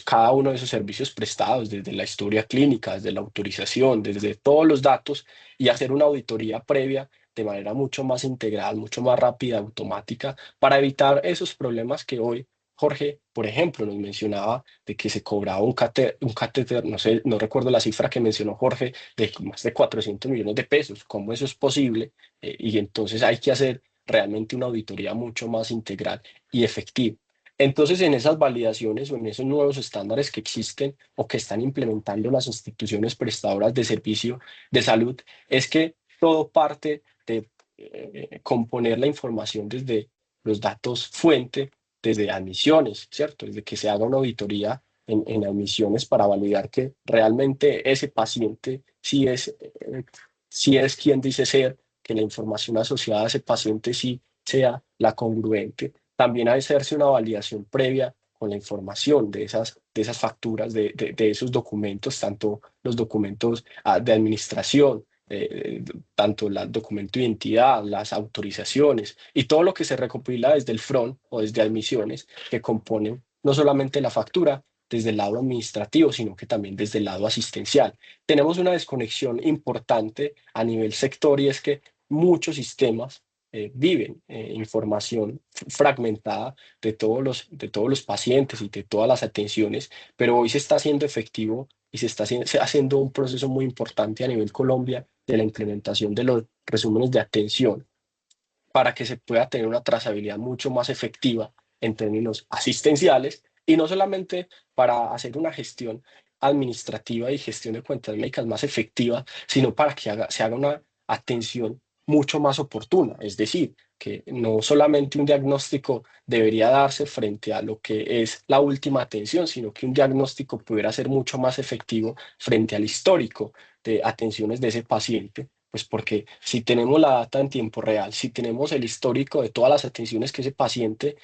cada uno de esos servicios prestados, desde la historia clínica, desde la autorización, desde todos los datos y hacer una auditoría previa de manera mucho más integral, mucho más rápida, automática, para evitar esos problemas que hoy Jorge, por ejemplo, nos mencionaba de que se cobraba un catéter, no sé, no recuerdo la cifra que mencionó Jorge, de más de 400 millones de pesos. ¿Cómo eso es posible? Y entonces hay que hacer realmente una auditoría mucho más integral y efectiva. Entonces, en esas validaciones o en esos nuevos estándares que existen o que están implementando las instituciones prestadoras de servicio de salud, es que todo parte de componer la información desde los datos fuente, desde admisiones, ¿cierto? Desde que se haga una auditoría en admisiones para validar que realmente ese paciente sí es quien dice ser, que la información asociada a ese paciente sí sea la congruente. También hay que hacerse una validación previa con la información de esas facturas, de esos documentos, tanto los documentos de administración, tanto el documento de identidad, las autorizaciones y todo lo que se recopila desde el front o desde admisiones que componen no solamente la factura desde el lado administrativo, sino que también desde el lado asistencial. Tenemos una desconexión importante a nivel sector y es que muchos sistemas viven información fragmentada de todos los pacientes y de todas las atenciones, pero hoy se está haciendo efectivo y se está haciendo un proceso muy importante a nivel Colombia de la implementación de los resúmenes de atención para que se pueda tener una trazabilidad mucho más efectiva en términos asistenciales y no solamente para hacer una gestión administrativa y gestión de cuentas médicas más efectiva, sino para que se haga una atención mucho más oportuna. Es decir, que no solamente un diagnóstico debería darse frente a lo que es la última atención, sino que un diagnóstico pudiera ser mucho más efectivo frente al histórico de atenciones de ese paciente, pues porque si tenemos la data en tiempo real, si tenemos el histórico de todas las atenciones que ese paciente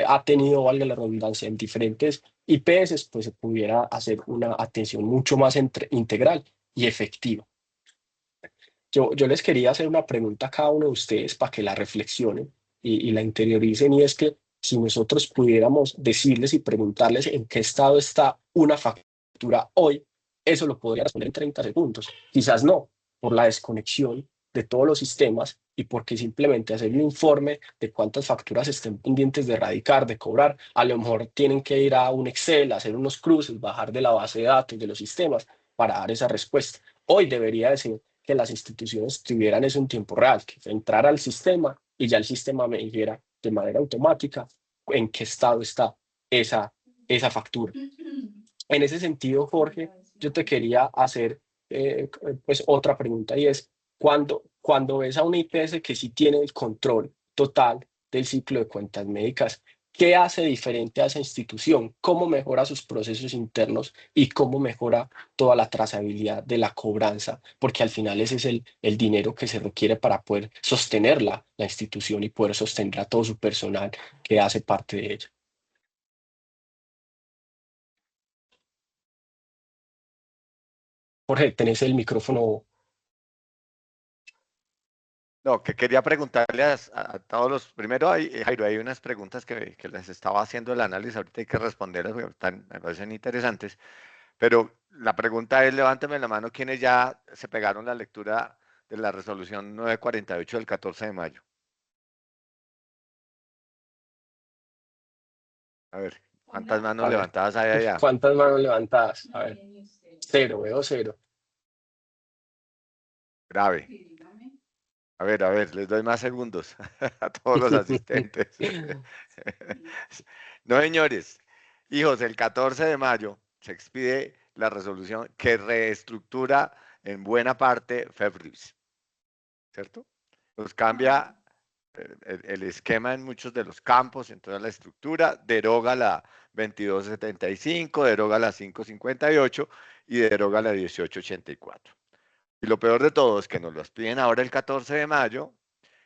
ha tenido, valga la redundancia, en diferentes IPS, pues se pudiera hacer una atención mucho más integral y efectiva. Yo les quería hacer una pregunta a cada uno de ustedes para que la reflexionen y la interioricen, y es que si nosotros pudiéramos decirles y preguntarles en qué estado está una factura hoy, eso lo podría responder en 30 segundos. Quizás no, por la desconexión de todos los sistemas y porque simplemente hacer un informe de cuántas facturas estén pendientes de erradicar, de cobrar, a lo mejor tienen que ir a un Excel, hacer unos cruces, bajar de la base de datos de los sistemas para dar esa respuesta. Hoy debería decir que las instituciones tuvieran eso en tiempo real, que entrara al sistema y ya el sistema me dijera de manera automática en qué estado está esa, esa factura. En ese sentido, Jorge, yo te quería hacer pues otra pregunta, y es, cuando ves a una IPS que sí tiene el control total del ciclo de cuentas médicas, ¿qué hace diferente a esa institución? ¿Cómo mejora sus procesos internos y cómo mejora toda la trazabilidad de la cobranza? Porque al final ese es el dinero que se requiere para poder sostenerla, la institución, y poder sostener a todo su personal que hace parte de ella. Jorge, tenés el micrófono. No, que quería preguntarle a todos los, primero, Jairo, hay unas preguntas que les estaba haciendo el análisis, ahorita hay que responderlas, porque me parecen interesantes, pero la pregunta es, levánteme la mano, quienes ya se pegaron la lectura de la resolución 948 del 14 de mayo. A ver, ¿cuántas manos A ver, levantadas hay allá? ¿cuántas manos levantadas? A ver, cero, veo cero. Grave. A ver, les doy más segundos a todos los asistentes. No, señores, hijos, el 14 de mayo se expide la resolución que reestructura en buena parte FEBRIS, ¿cierto? Nos cambia el esquema en muchos de los campos, en toda la estructura, deroga la 2275, deroga la 558 y deroga la 1884. Y lo peor de todo es que nos las piden ahora el 14 de mayo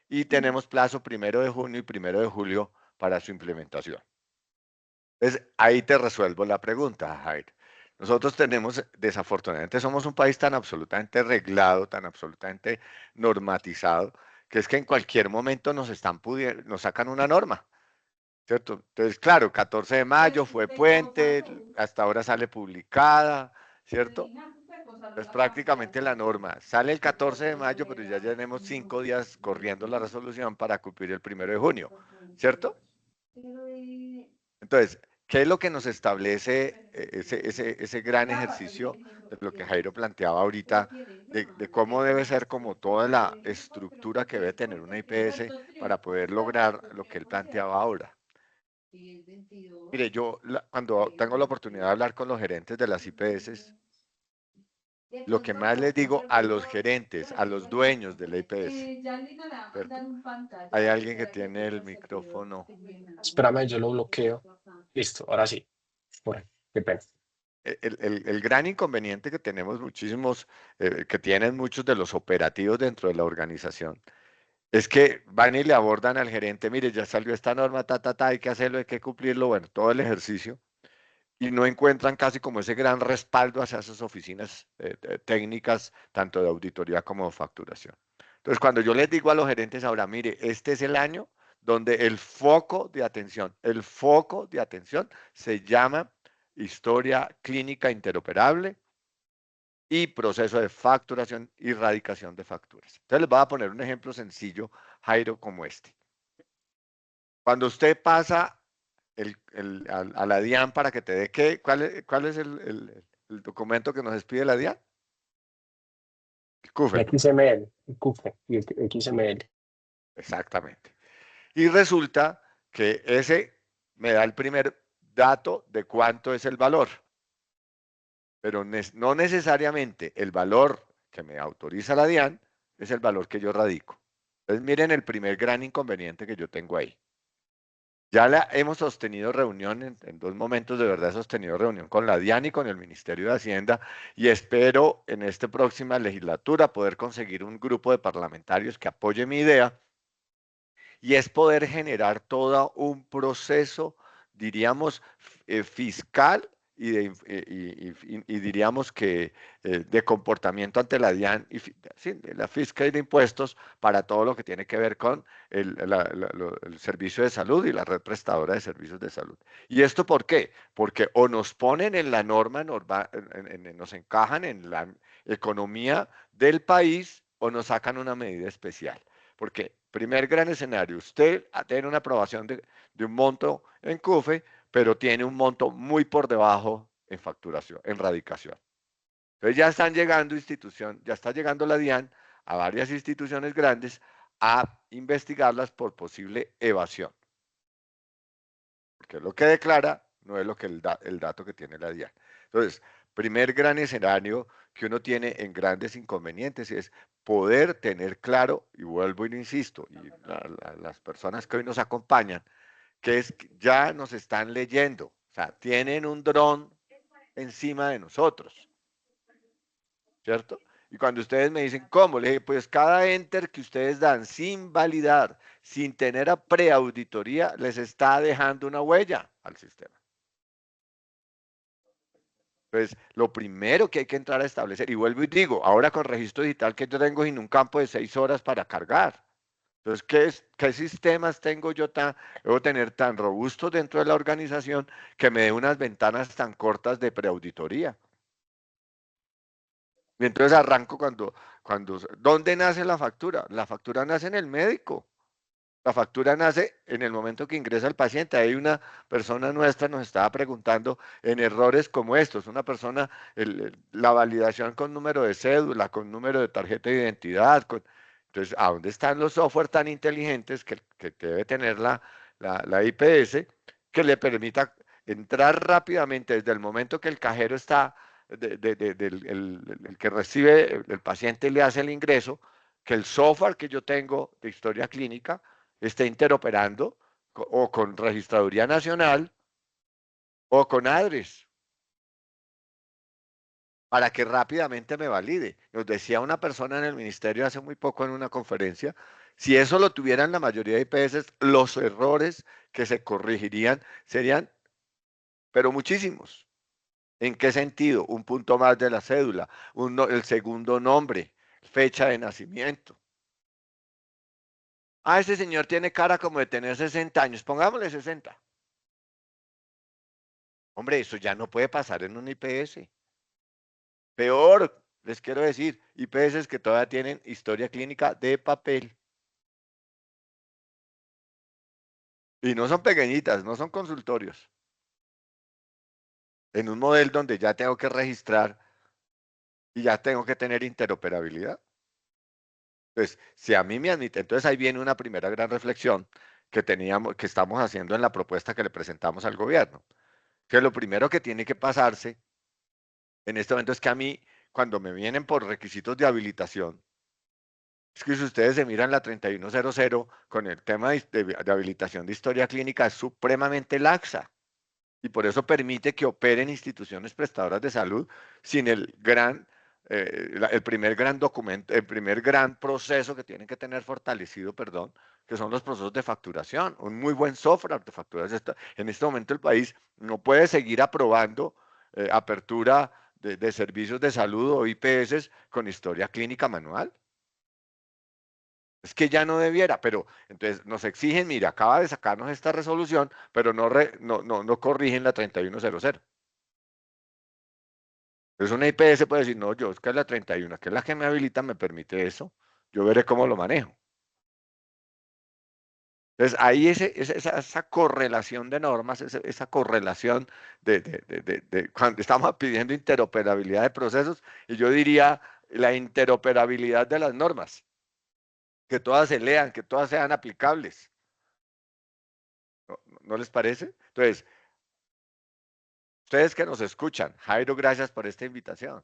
y tenemos plazo 1 de junio y 1 de julio para su implementación. Entonces, ahí te resuelvo la pregunta, Jair. Nosotros tenemos, desafortunadamente, somos un país tan absolutamente reglado, tan absolutamente normatizado, que es que en cualquier momento nos sacan una norma, ¿cierto? Entonces, claro, 14 de mayo fue puente, hasta ahora sale publicada, ¿cierto? Es prácticamente la norma. Sale el 14 de mayo, pero ya tenemos 5 días corriendo la resolución para cumplir el 1 de junio, ¿cierto? Entonces, ¿qué es lo que nos establece ese gran ejercicio de lo que Jairo planteaba ahorita, de cómo debe ser como toda la estructura que debe tener una IPS para poder lograr lo que él planteaba ahora? Mire, yo cuando tengo la oportunidad de hablar con los gerentes de las IPS, lo que más les digo a los gerentes, a los dueños de la IPS, ¿cierto? Hay alguien que tiene el micrófono. Espérame, yo lo bloqueo. Listo, ahora sí. Jorge, qué pena. El gran inconveniente que tenemos muchísimos, que tienen muchos de los operativos dentro de la organización, es que van y le abordan al gerente, mire, ya salió esta norma, hay que hacerlo, hay que cumplirlo, bueno, todo el ejercicio, y no encuentran casi como ese gran respaldo hacia esas oficinas técnicas, tanto de auditoría como de facturación. Entonces, cuando yo les digo a los gerentes ahora, mire, este es el año donde el foco de atención se llama historia clínica interoperable y proceso de facturación y radicación de facturas. Entonces, les voy a poner un ejemplo sencillo, Jairo, como este. Cuando usted pasa a la DIAN para que te dé qué, ¿cuál es el documento que nos pide la DIAN? El El CUFE. XML, el CUFE y el XML. Exactamente. Y resulta que ese me da el primer dato de cuánto es el valor, pero no necesariamente el valor que me autoriza la DIAN es el valor que yo radico. Entonces miren el primer gran inconveniente que yo tengo ahí. Ya hemos sostenido reunión en 2 momentos, de verdad he sostenido reunión con la DIAN y con el Ministerio de Hacienda y espero en esta próxima legislatura poder conseguir un grupo de parlamentarios que apoye mi idea y es poder generar todo un proceso, diríamos, fiscal y diríamos que de comportamiento ante la DIAN y sí, la fiscal y de impuestos para todo lo que tiene que ver con el servicio de salud y la red prestadora de servicios de salud. ¿Y esto por qué? Porque o nos ponen en la norma, nos encajan en la economía del país o nos sacan una medida especial. Porque, primer gran escenario, usted tiene una aprobación de un monto en CUFE, pero tiene un monto muy por debajo en facturación, en radicación. Entonces ya están llegando ya está llegando la DIAN a varias instituciones grandes a investigarlas por posible evasión. Porque lo que declara no es lo que el dato que tiene la DIAN. Entonces, primer gran escenario que uno tiene en grandes inconvenientes es poder tener claro, y vuelvo y lo insisto, y las personas que hoy nos acompañan, que es que ya nos están leyendo, o sea, tienen un dron encima de nosotros, ¿cierto? Y cuando ustedes me dicen, ¿cómo? Le dije, pues cada enter que ustedes dan sin validar, sin tener a preauditoría, les está dejando una huella al sistema. Entonces, lo primero que hay que entrar a establecer, y vuelvo y digo, ahora con registro digital que yo tengo en un campo de 6 horas para cargar. Entonces, ¿qué sistemas debo tener tan robustos dentro de la organización que me dé unas ventanas tan cortas de preauditoría? Y entonces arranco ¿dónde nace la factura? La factura nace en el médico. La factura nace en el momento que ingresa el paciente. Hay una persona nuestra nos estaba preguntando en errores como estos. Una persona, la validación con número de cédula, con número de tarjeta de identidad. Entonces, ¿a dónde están los software tan inteligentes que debe tener la IPS que le permita entrar rápidamente desde el momento que el cajero está, el que recibe, el paciente le hace el ingreso, que el software que yo tengo de historia clínica esté interoperando o con Registraduría Nacional o con ADRES para que rápidamente me valide? Nos decía una persona en el ministerio hace muy poco en una conferencia, si eso lo tuvieran la mayoría de IPS, los errores que se corregirían serían, pero muchísimos. ¿En qué sentido? Un punto más de la cédula, el segundo nombre, fecha de nacimiento. Ah, ese señor tiene cara como de tener 60 años, pongámosle 60. Hombre, eso ya no puede pasar en un IPS. Peor, les quiero decir, IPS que todavía tienen historia clínica de papel. Y no son pequeñitas, no son consultorios. En un modelo donde ya tengo que registrar y ya tengo que tener interoperabilidad. Entonces, si a mí me admite, entonces ahí viene una primera gran reflexión que estamos haciendo en la propuesta que le presentamos al gobierno. Que lo primero que tiene que pasarse en este momento es que a mí, cuando me vienen por requisitos de habilitación, es que si ustedes se miran la 3100 con el tema de habilitación de historia clínica, es supremamente laxa y por eso permite que operen instituciones prestadoras de salud sin el primer gran documento, el primer gran proceso que tienen que tener fortalecido, perdón, que son los procesos de facturación. Un muy buen software de facturación. En este momento el país no puede seguir aprobando apertura de servicios de salud o IPS con historia clínica manual. Es que ya no debiera, pero entonces nos exigen, mire, acaba de sacarnos esta resolución, pero no corrigen la 3100. Entonces una IPS puede decir, no, yo es que es la 31, que es la que me habilita, me permite eso, yo veré cómo lo manejo. Entonces ahí esa correlación de normas, esa correlación cuando estamos pidiendo interoperabilidad de procesos, y yo diría la interoperabilidad de las normas, que todas se lean, que todas sean aplicables. ¿No les parece? Entonces, ustedes que nos escuchan, Jairo, gracias por esta invitación,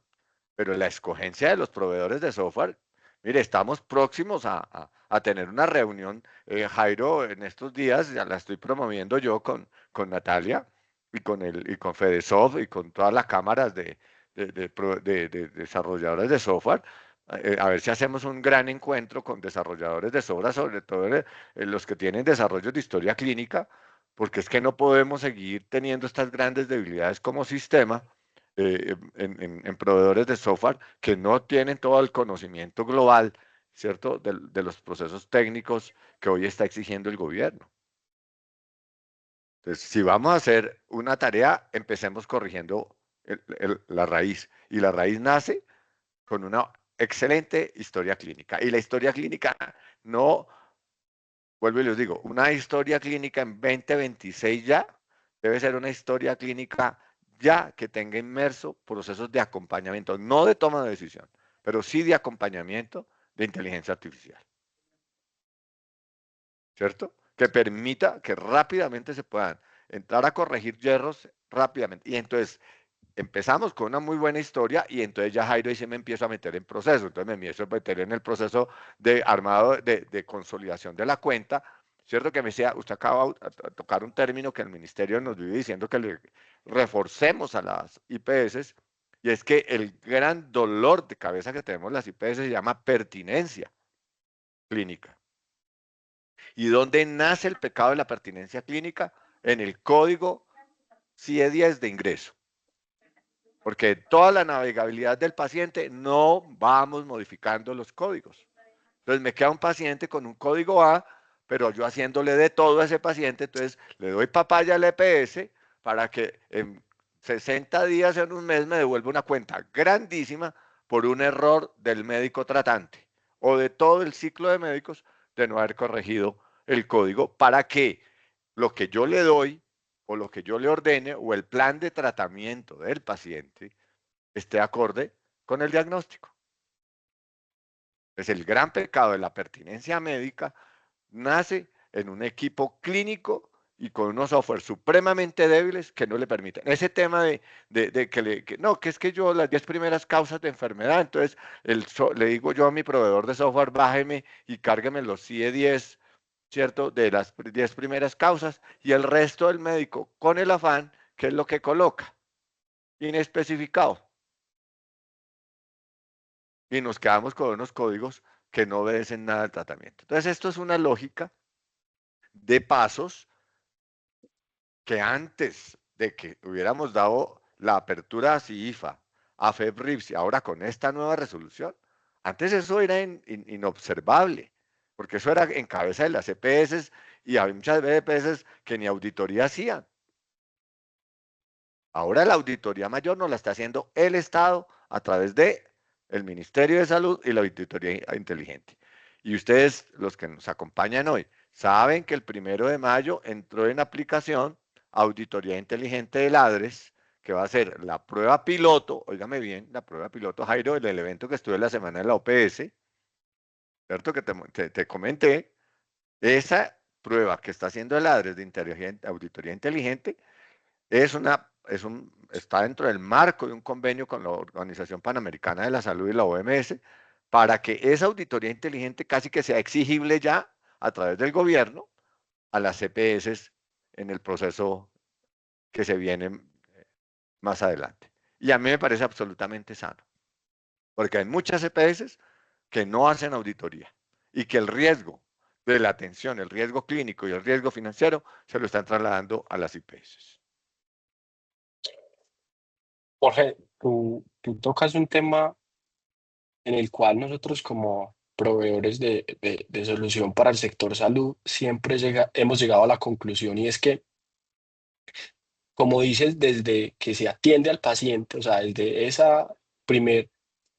pero la escogencia de los proveedores de software, mire, estamos próximos a tener una reunión, Jairo, en estos días, ya la estoy promoviendo yo con Natalia y con Fedesoft y con todas las cámaras de desarrolladores de software, a ver si hacemos un gran encuentro con desarrolladores de software, sobre todo los que tienen desarrollos de historia clínica, porque es que no podemos seguir teniendo estas grandes debilidades como sistema en proveedores de software que no tienen todo el conocimiento global, ¿cierto?, de los procesos técnicos que hoy está exigiendo el gobierno. Entonces, si vamos a hacer una tarea, empecemos corrigiendo la raíz. Y la raíz nace con una excelente historia clínica. Y la historia clínica no, vuelvo y les digo, una historia clínica en 2026 ya debe ser una historia clínica ya que tenga inmerso procesos de acompañamiento, no de toma de decisión, pero sí de acompañamiento de inteligencia artificial. ¿Cierto? Que permita que rápidamente se puedan entrar a corregir yerros rápidamente. Y entonces empezamos con una muy buena historia y entonces ya Jairo ahí se me empiezo a meter en proceso. Entonces me empiezo a meter en el proceso de armado de consolidación de la cuenta. ¿Cierto? Que me decía, usted acaba de tocar un término que el ministerio nos vive diciendo que le reforcemos a las IPS, y es que el gran dolor de cabeza que tenemos las IPS se llama pertinencia clínica. ¿Y dónde nace el pecado de la pertinencia clínica? En el código CIE-10 de ingreso. Porque toda la navegabilidad del paciente no vamos modificando los códigos. Entonces me queda un paciente con un código A, pero yo haciéndole de todo a ese paciente, entonces le doy papaya al EPS para que en 60 días, en un mes, me devuelva una cuenta grandísima por un error del médico tratante o de todo el ciclo de médicos de no haber corregido el código para que lo que yo le doy o lo que yo le ordene o el plan de tratamiento del paciente esté acorde con el diagnóstico. Es el gran pecado de la pertinencia médica, nace en un equipo clínico y con unos software supremamente débiles que no le permiten. Ese tema de que no, que es que yo las 10 primeras causas de enfermedad, entonces le digo yo a mi proveedor de software, bájeme y cárgueme los CIE-10, ¿cierto? De las 10 primeras causas y el resto del médico con el afán, que es lo que coloca, inespecificado. Y nos quedamos con unos códigos que no obedecen nada al tratamiento. Entonces, esto es una lógica de pasos que antes de que hubiéramos dado la apertura a CIFA, a FEBRIPS y ahora con esta nueva resolución, antes eso era inobservable, porque eso era en cabeza de las EPS y hay muchas EPS que ni auditoría hacían. Ahora la auditoría mayor nos la está haciendo el Estado a través de el Ministerio de Salud y la auditoría inteligente. Y ustedes, los que nos acompañan hoy, saben que el 1 de mayo entró en aplicación auditoría inteligente del ADRES, que va a ser la prueba piloto, óigame bien, la prueba piloto, Jairo, del evento que estuve la semana en la OPS, ¿cierto? Que te comenté, esa prueba que está haciendo el ADRES de auditoría inteligente está dentro del marco de un convenio con la Organización Panamericana de la Salud y la OMS para que esa auditoría inteligente casi que sea exigible ya a través del gobierno a las CPS en el proceso que se viene más adelante. Y a mí me parece absolutamente sano, porque hay muchas CPS que no hacen auditoría y que el riesgo de la atención, el riesgo clínico y el riesgo financiero, se lo están trasladando a las IPS. Jorge, tú tocas un tema en el cual nosotros como proveedores de solución para el sector salud siempre hemos llegado a la conclusión y es que, como dices, desde que se atiende al paciente, o sea, desde esa primer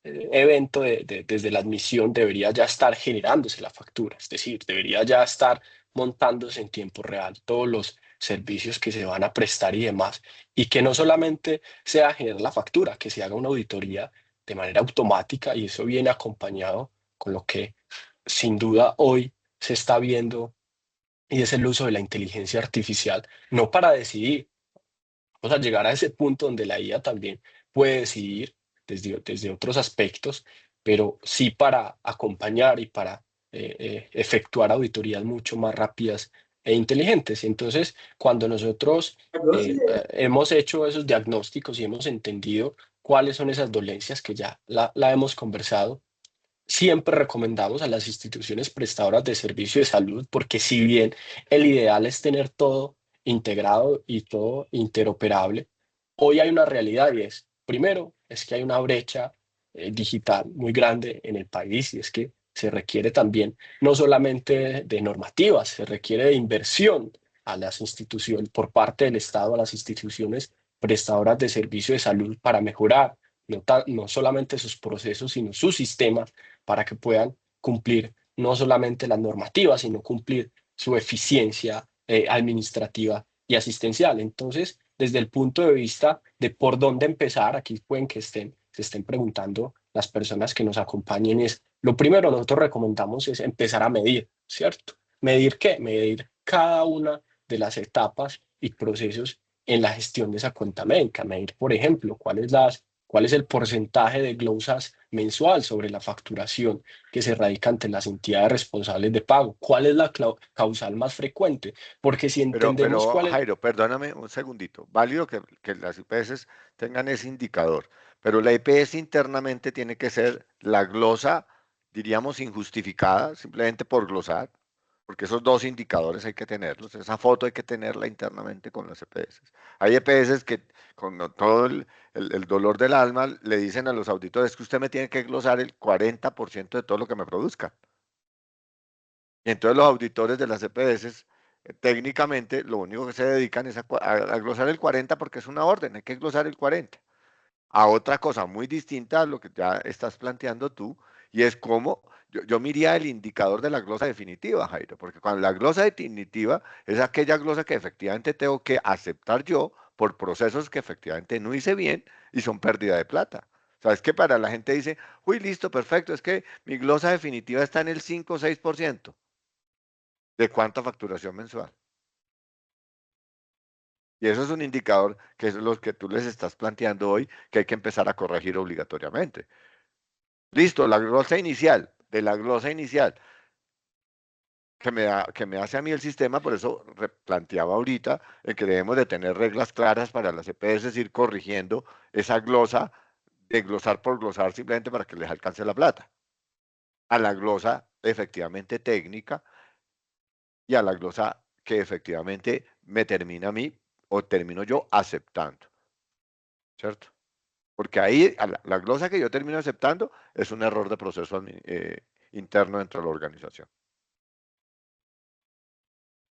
evento, desde la admisión, debería ya estar generándose la factura, es decir, debería ya estar montándose en tiempo real todos los servicios que se van a prestar y demás, y que no solamente sea generar la factura, que se haga una auditoría de manera automática, y eso viene acompañado con lo que sin duda hoy se está viendo, y es el uso de la inteligencia artificial, no para decidir. O sea, llegar a ese punto donde la IA también puede decidir desde otros aspectos, pero sí para acompañar y para efectuar auditorías mucho más rápidas e inteligentes. Entonces, cuando nosotros hemos hecho esos diagnósticos y hemos entendido cuáles son esas dolencias que ya la hemos conversado, siempre recomendamos a las instituciones prestadoras de servicio de salud, porque si bien el ideal es tener todo integrado y todo interoperable, hoy hay una realidad y es, primero, es que hay una brecha digital muy grande en el país y es que se requiere también no solamente de normativas, se requiere de inversión a las instituciones por parte del Estado, a las instituciones prestadoras de servicio de salud para mejorar no solamente sus procesos, sino sus sistemas para que puedan cumplir no solamente las normativas, sino cumplir su eficiencia administrativa y asistencial. Entonces, desde el punto de vista de por dónde empezar, aquí pueden que se estén preguntando las personas que nos acompañen, es lo primero nosotros recomendamos es empezar a medir, ¿cierto? ¿Medir qué? Medir cada una de las etapas y procesos en la gestión de esa cuenta médica. Medir, por ejemplo, cuál es el porcentaje de glosas mensual sobre la facturación que se radica ante las entidades responsables de pago. ¿Cuál es la causal más frecuente? Porque si entendemos Pero cuál es... Jairo, perdóname un segundito. Válido que las IPS tengan ese indicador, pero la IPS internamente tiene que ser la glosa, diríamos, injustificada, simplemente por glosar, porque esos dos indicadores hay que tenerlos. Esa foto hay que tenerla internamente con las EPS. Hay EPS que con todo el dolor del alma le dicen a los auditores que usted me tiene que glosar el 40% de todo lo que me produzca. Y entonces los auditores de las EPS, técnicamente, lo único que se dedican es a glosar el 40 porque es una orden, hay que glosar el 40. A otra cosa muy distinta a lo que ya estás planteando tú, y es cómo yo miraría el indicador de la glosa definitiva, Jairo, porque cuando la glosa definitiva es aquella glosa que efectivamente tengo que aceptar yo por procesos que efectivamente no hice bien y son pérdida de plata. O sea, es que para la gente dice, uy, listo, perfecto, es que mi glosa definitiva está en el 5 o 6%. ¿De cuánta facturación mensual? Y eso es un indicador que es lo que tú les estás planteando hoy, que hay que empezar a corregir obligatoriamente. Listo, la glosa inicial, de la glosa inicial, que me hace a mí el sistema, por eso planteaba ahorita que debemos de tener reglas claras para las EPS, ir corrigiendo esa glosa, de glosar por glosar, simplemente para que les alcance la plata. A la glosa efectivamente técnica y a la glosa que efectivamente me termina a mí o termino yo aceptando, ¿cierto? Porque ahí la glosa que yo termino aceptando es un error de proceso interno dentro de la organización.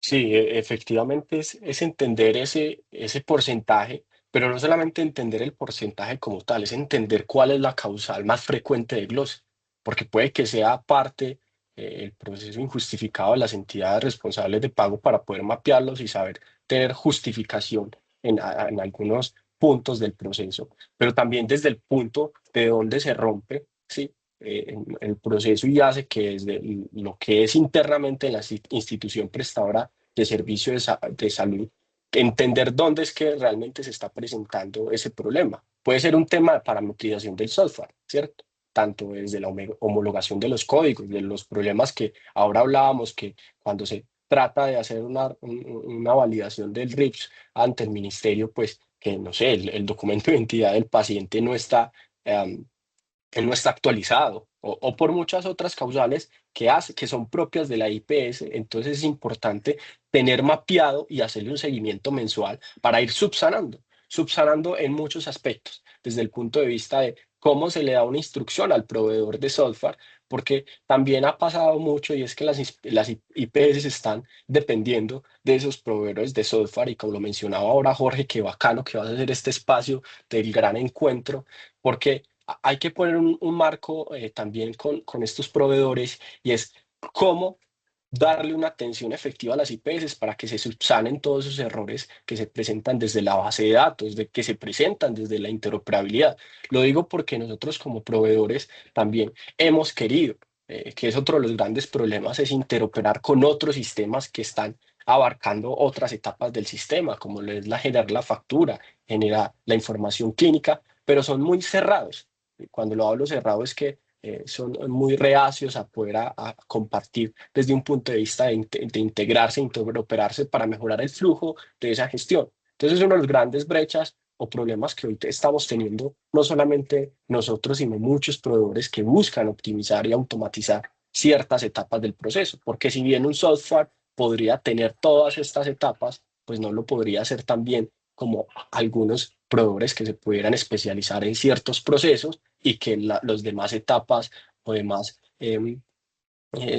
Sí, efectivamente es entender ese porcentaje, pero no solamente entender el porcentaje como tal, es entender cuál es la causal más frecuente de glosa, porque puede que sea parte el proceso injustificado de las entidades responsables de pago para poder mapearlos y saber tener justificación en algunos puntos del proceso, pero también desde el punto de donde se rompe, ¿sí? El proceso y hace que desde lo que es internamente en la institución prestadora de servicio de salud, entender dónde es que realmente se está presentando ese problema. Puede ser un tema de parametrización del software, ¿cierto? Tanto desde la homologación de los códigos, de los problemas que ahora hablábamos, que cuando se trata de hacer una validación del RIPS ante el ministerio, pues que no sé, el documento de identidad del paciente no está, no está actualizado, o por muchas otras causales que son propias de la IPS. Entonces es importante tener mapeado y hacerle un seguimiento mensual para ir subsanando en muchos aspectos, desde el punto de vista de cómo se le da una instrucción al proveedor de software, porque también ha pasado mucho y es que las IPS están dependiendo de esos proveedores de software y como lo mencionaba ahora Jorge, qué bacano que vas a hacer este espacio del gran encuentro, porque hay que poner un marco también con estos proveedores y es cómo darle una atención efectiva a las IPS para que se subsanen todos esos errores que se presentan desde la base de datos, que se presentan desde la interoperabilidad. Lo digo porque nosotros como proveedores también hemos querido, que es otro de los grandes problemas, es interoperar con otros sistemas que están abarcando otras etapas del sistema, como lo es generar la factura, generar la información clínica, pero son muy cerrados. Cuando lo hablo cerrado es que son muy reacios a poder a compartir desde un punto de vista de integrarse, interoperarse para mejorar el flujo de esa gestión. Entonces, es uno de los grandes brechas o problemas que hoy estamos teniendo, no solamente nosotros, sino muchos proveedores que buscan optimizar y automatizar ciertas etapas del proceso, porque si bien un software podría tener todas estas etapas, pues no lo podría hacer tan bien como algunos proveedores que se pudieran especializar en ciertos procesos y que los demás etapas o demás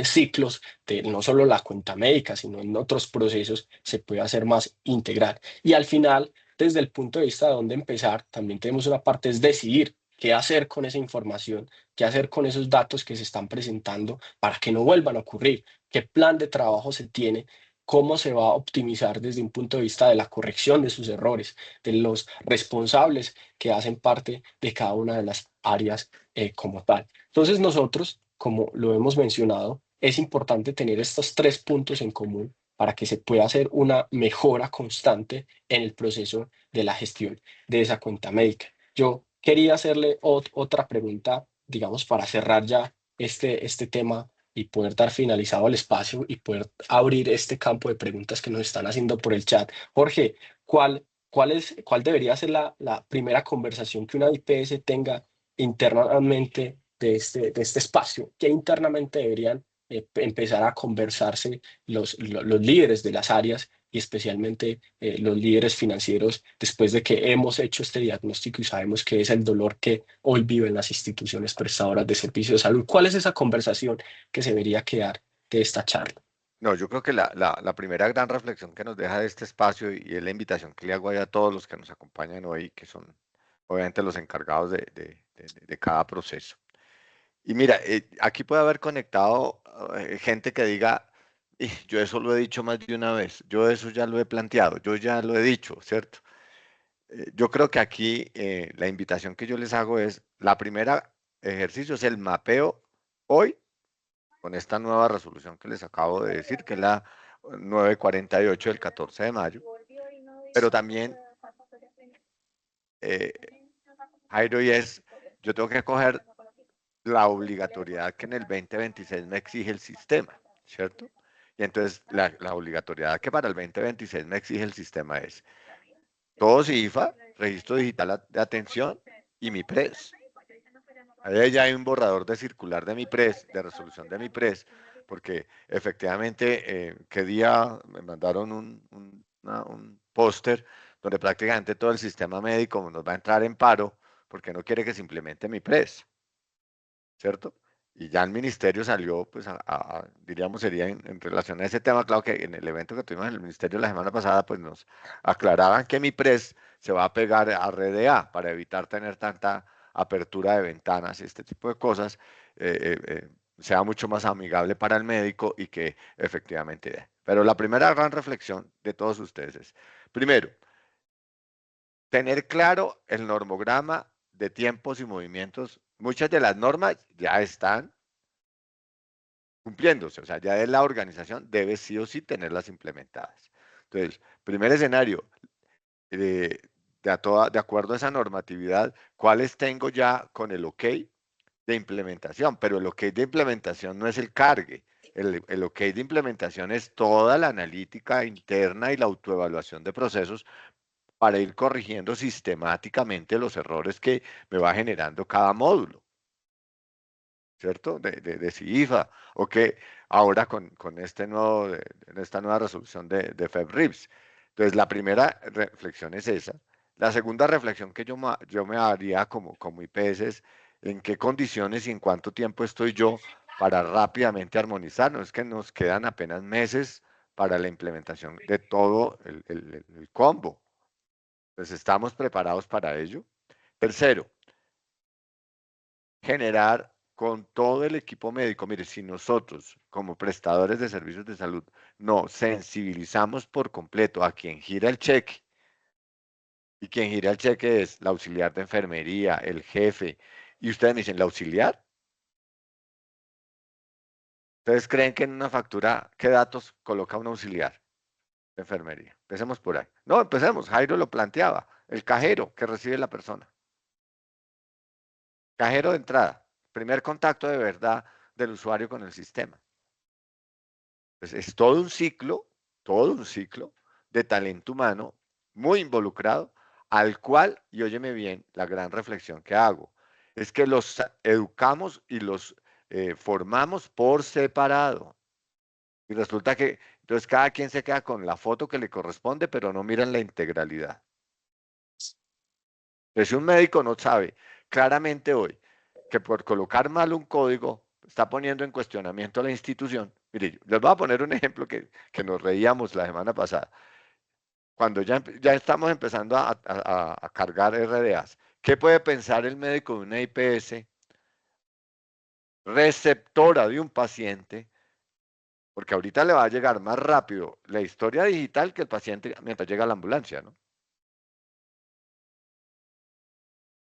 ciclos de no solo la cuenta médica, sino en otros procesos se puede hacer más integral. Y al final, desde el punto de vista de dónde empezar, también tenemos una parte, es decidir qué hacer con esa información, qué hacer con esos datos que se están presentando para que no vuelvan a ocurrir, qué plan de trabajo se tiene, cómo se va a optimizar desde un punto de vista de la corrección de sus errores, de los responsables que hacen parte de cada una de las áreas como tal. Entonces nosotros, como lo hemos mencionado, es importante tener estos tres puntos en común para que se pueda hacer una mejora constante en el proceso de la gestión de esa cuenta médica. Yo quería hacerle otra pregunta, digamos, para cerrar ya este tema y poder dar finalizado el espacio y poder abrir este campo de preguntas que nos están haciendo por el chat. Jorge, ¿cuál debería ser la primera conversación que una IPS tenga internamente de este espacio, que internamente deberían empezar a conversarse los líderes de las áreas y especialmente los líderes financieros después de que hemos hecho este diagnóstico y sabemos que es el dolor que hoy viven las instituciones prestadoras de servicios de salud? ¿Cuál es esa conversación que se debería quedar de esta charla? No, yo creo que la primera gran reflexión que nos deja de este espacio y es la invitación que le hago ahí a todos los que nos acompañan hoy, que son obviamente los encargados de cada proceso. Y mira, aquí puede haber conectado gente que diga, Yo eso lo he dicho más de una vez, yo eso ya lo he planteado, yo ya lo he dicho, ¿cierto?". Yo creo que aquí la invitación que yo les hago es, la primera ejercicio es el mapeo hoy con esta nueva resolución que les acabo de decir, que es la 948 del 14 de mayo, pero también, eh, Jairo, y es, yo tengo que coger la obligatoriedad que en el 2026 me exige el sistema, ¿cierto? Y entonces la obligatoriedad que para el 2026 me exige el sistema es todo CIFA, registro digital de atención y mi PRES. Ahí ya hay un borrador de circular de mi PRES, de resolución de mi PRES, porque efectivamente, qué día me mandaron un póster donde prácticamente todo el sistema médico nos va a entrar en paro porque no quiere que se implemente mi PRES, ¿cierto? Y ya el ministerio salió, pues, diríamos, sería en relación a ese tema. Claro que en el evento que tuvimos en el ministerio la semana pasada, pues nos aclaraban que mi PRES se va a pegar a RDA para evitar tener tanta apertura de ventanas y este tipo de cosas, sea mucho más amigable para el médico y que efectivamente dé. Pero la primera gran reflexión de todos ustedes es, primero, tener claro el normograma de tiempos y movimientos. Muchas de las normas ya están cumpliéndose, o sea, ya de la organización debe sí o sí tenerlas implementadas. Entonces, primer escenario, de acuerdo a esa normatividad, ¿cuáles tengo ya con el OK de implementación? Pero el OK de implementación no es el cargue, el OK de implementación es toda la analítica interna y la autoevaluación de procesos para ir corrigiendo sistemáticamente los errores que me va generando cada módulo. ¿cierto? De CIFA, o que ahora con esta nueva resolución de FEBRIPS. Entonces, la primera reflexión es esa. La segunda reflexión que yo me haría como IPS es en qué condiciones y en cuánto tiempo estoy yo para rápidamente armonizar. No es que nos quedan apenas meses para la implementación de todo el combo. Entonces, ¿estamos preparados para ello? Tercero, generar con todo el equipo médico. Mire, si nosotros como prestadores de servicios de salud no sensibilizamos por completo a quien gira el cheque, y quien gira el cheque es la auxiliar de enfermería, el jefe, y ustedes me dicen, ¿la auxiliar? ¿Ustedes creen que en una factura, qué datos coloca un auxiliar de enfermería? Empecemos por ahí. No, empecemos. Jairo lo planteaba. El cajero que recibe la persona. Cajero de entrada. Primer contacto de verdad del usuario con el sistema. Pues es todo un ciclo de talento humano muy involucrado, al cual, y óyeme bien, la gran reflexión que hago, es que los educamos y los formamos por separado. Y resulta que entonces cada quien se queda con la foto que le corresponde, pero no miran la integralidad. Entonces, si un médico no sabe claramente hoy que por colocar mal un código está poniendo en cuestionamiento la institución, mire, les voy a poner un ejemplo que nos reíamos la semana pasada. Cuando ya estamos empezando a cargar RDAs, ¿qué puede pensar el médico de una IPS receptora de un paciente? Porque ahorita le va a llegar más rápido la historia digital que el paciente mientras llega a la ambulancia, ¿no?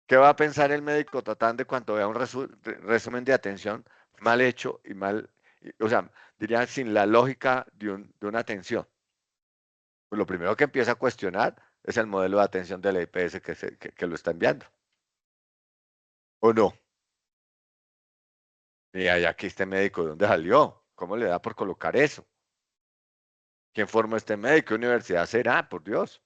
¿Qué va a pensar el médico tratando de cuando vea un resumen de atención mal hecho y mal, o sea, diría sin la lógica de una atención? Pues lo primero que empieza a cuestionar es el modelo de atención de la IPS que lo está enviando. ¿O no? Y ahí aquí este médico, ¿de dónde salió? ¿Cómo le da por colocar eso? ¿Quién formó este médico? ¿Qué universidad será? Por Dios.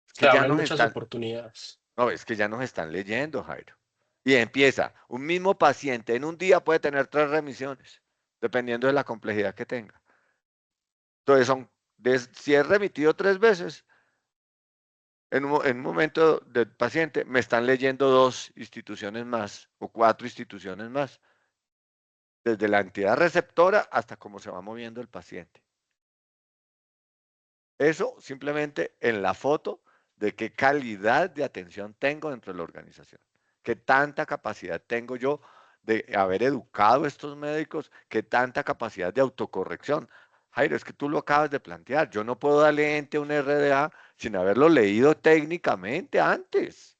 Es Se que ya abren nos muchas están, oportunidades. no, es que ya nos están leyendo, Jairo. Y empieza, un mismo paciente en un día puede tener 3 remisiones, dependiendo de la complejidad que tenga. Entonces, si es remitido 3 veces, en un momento del paciente me están leyendo 2 instituciones más o 4 instituciones más, desde la entidad receptora hasta cómo se va moviendo el paciente. Eso simplemente en la foto de qué calidad de atención tengo dentro de la organización, qué tanta capacidad tengo yo de haber educado a estos médicos, qué tanta capacidad de autocorrección. Jairo, es que tú lo acabas de plantear, yo no puedo darle ente a un RDA sin haberlo leído técnicamente antes.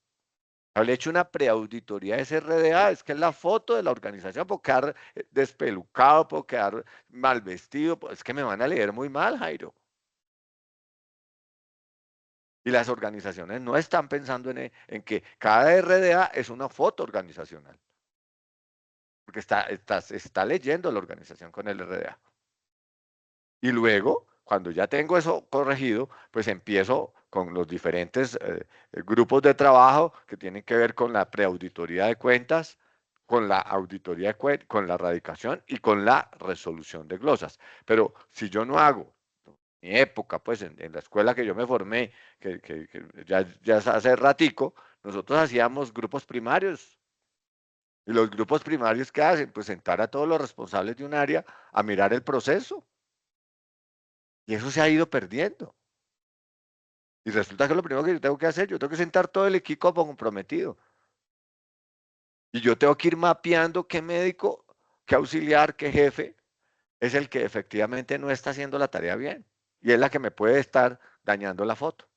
Haberle hecho una preauditoría de ese RDA, es que es la foto de la organización, puedo quedar despelucado, puedo quedar mal vestido, es que me van a leer muy mal, Jairo. Y las organizaciones no están pensando en que cada RDA es una foto organizacional. Porque está leyendo la organización con el RDA. Y luego, cuando ya tengo eso corregido, pues empiezo con los diferentes grupos de trabajo que tienen que ver con la preauditoría de cuentas, con la auditoría con la erradicación y con la resolución de glosas. Pero si yo no hago mi época, pues en la escuela que yo me formé, que ya hace ratico, nosotros hacíamos grupos primarios. Y los grupos primarios, ¿qué hacen? Pues sentar a todos los responsables de un área a mirar el proceso. Y eso se ha ido perdiendo. Y resulta que lo primero que yo tengo que hacer, yo tengo que sentar todo el equipo comprometido. Y yo tengo que ir mapeando qué médico, qué auxiliar, qué jefe es el que efectivamente no está haciendo la tarea bien. Y es la que me puede estar dañando la foto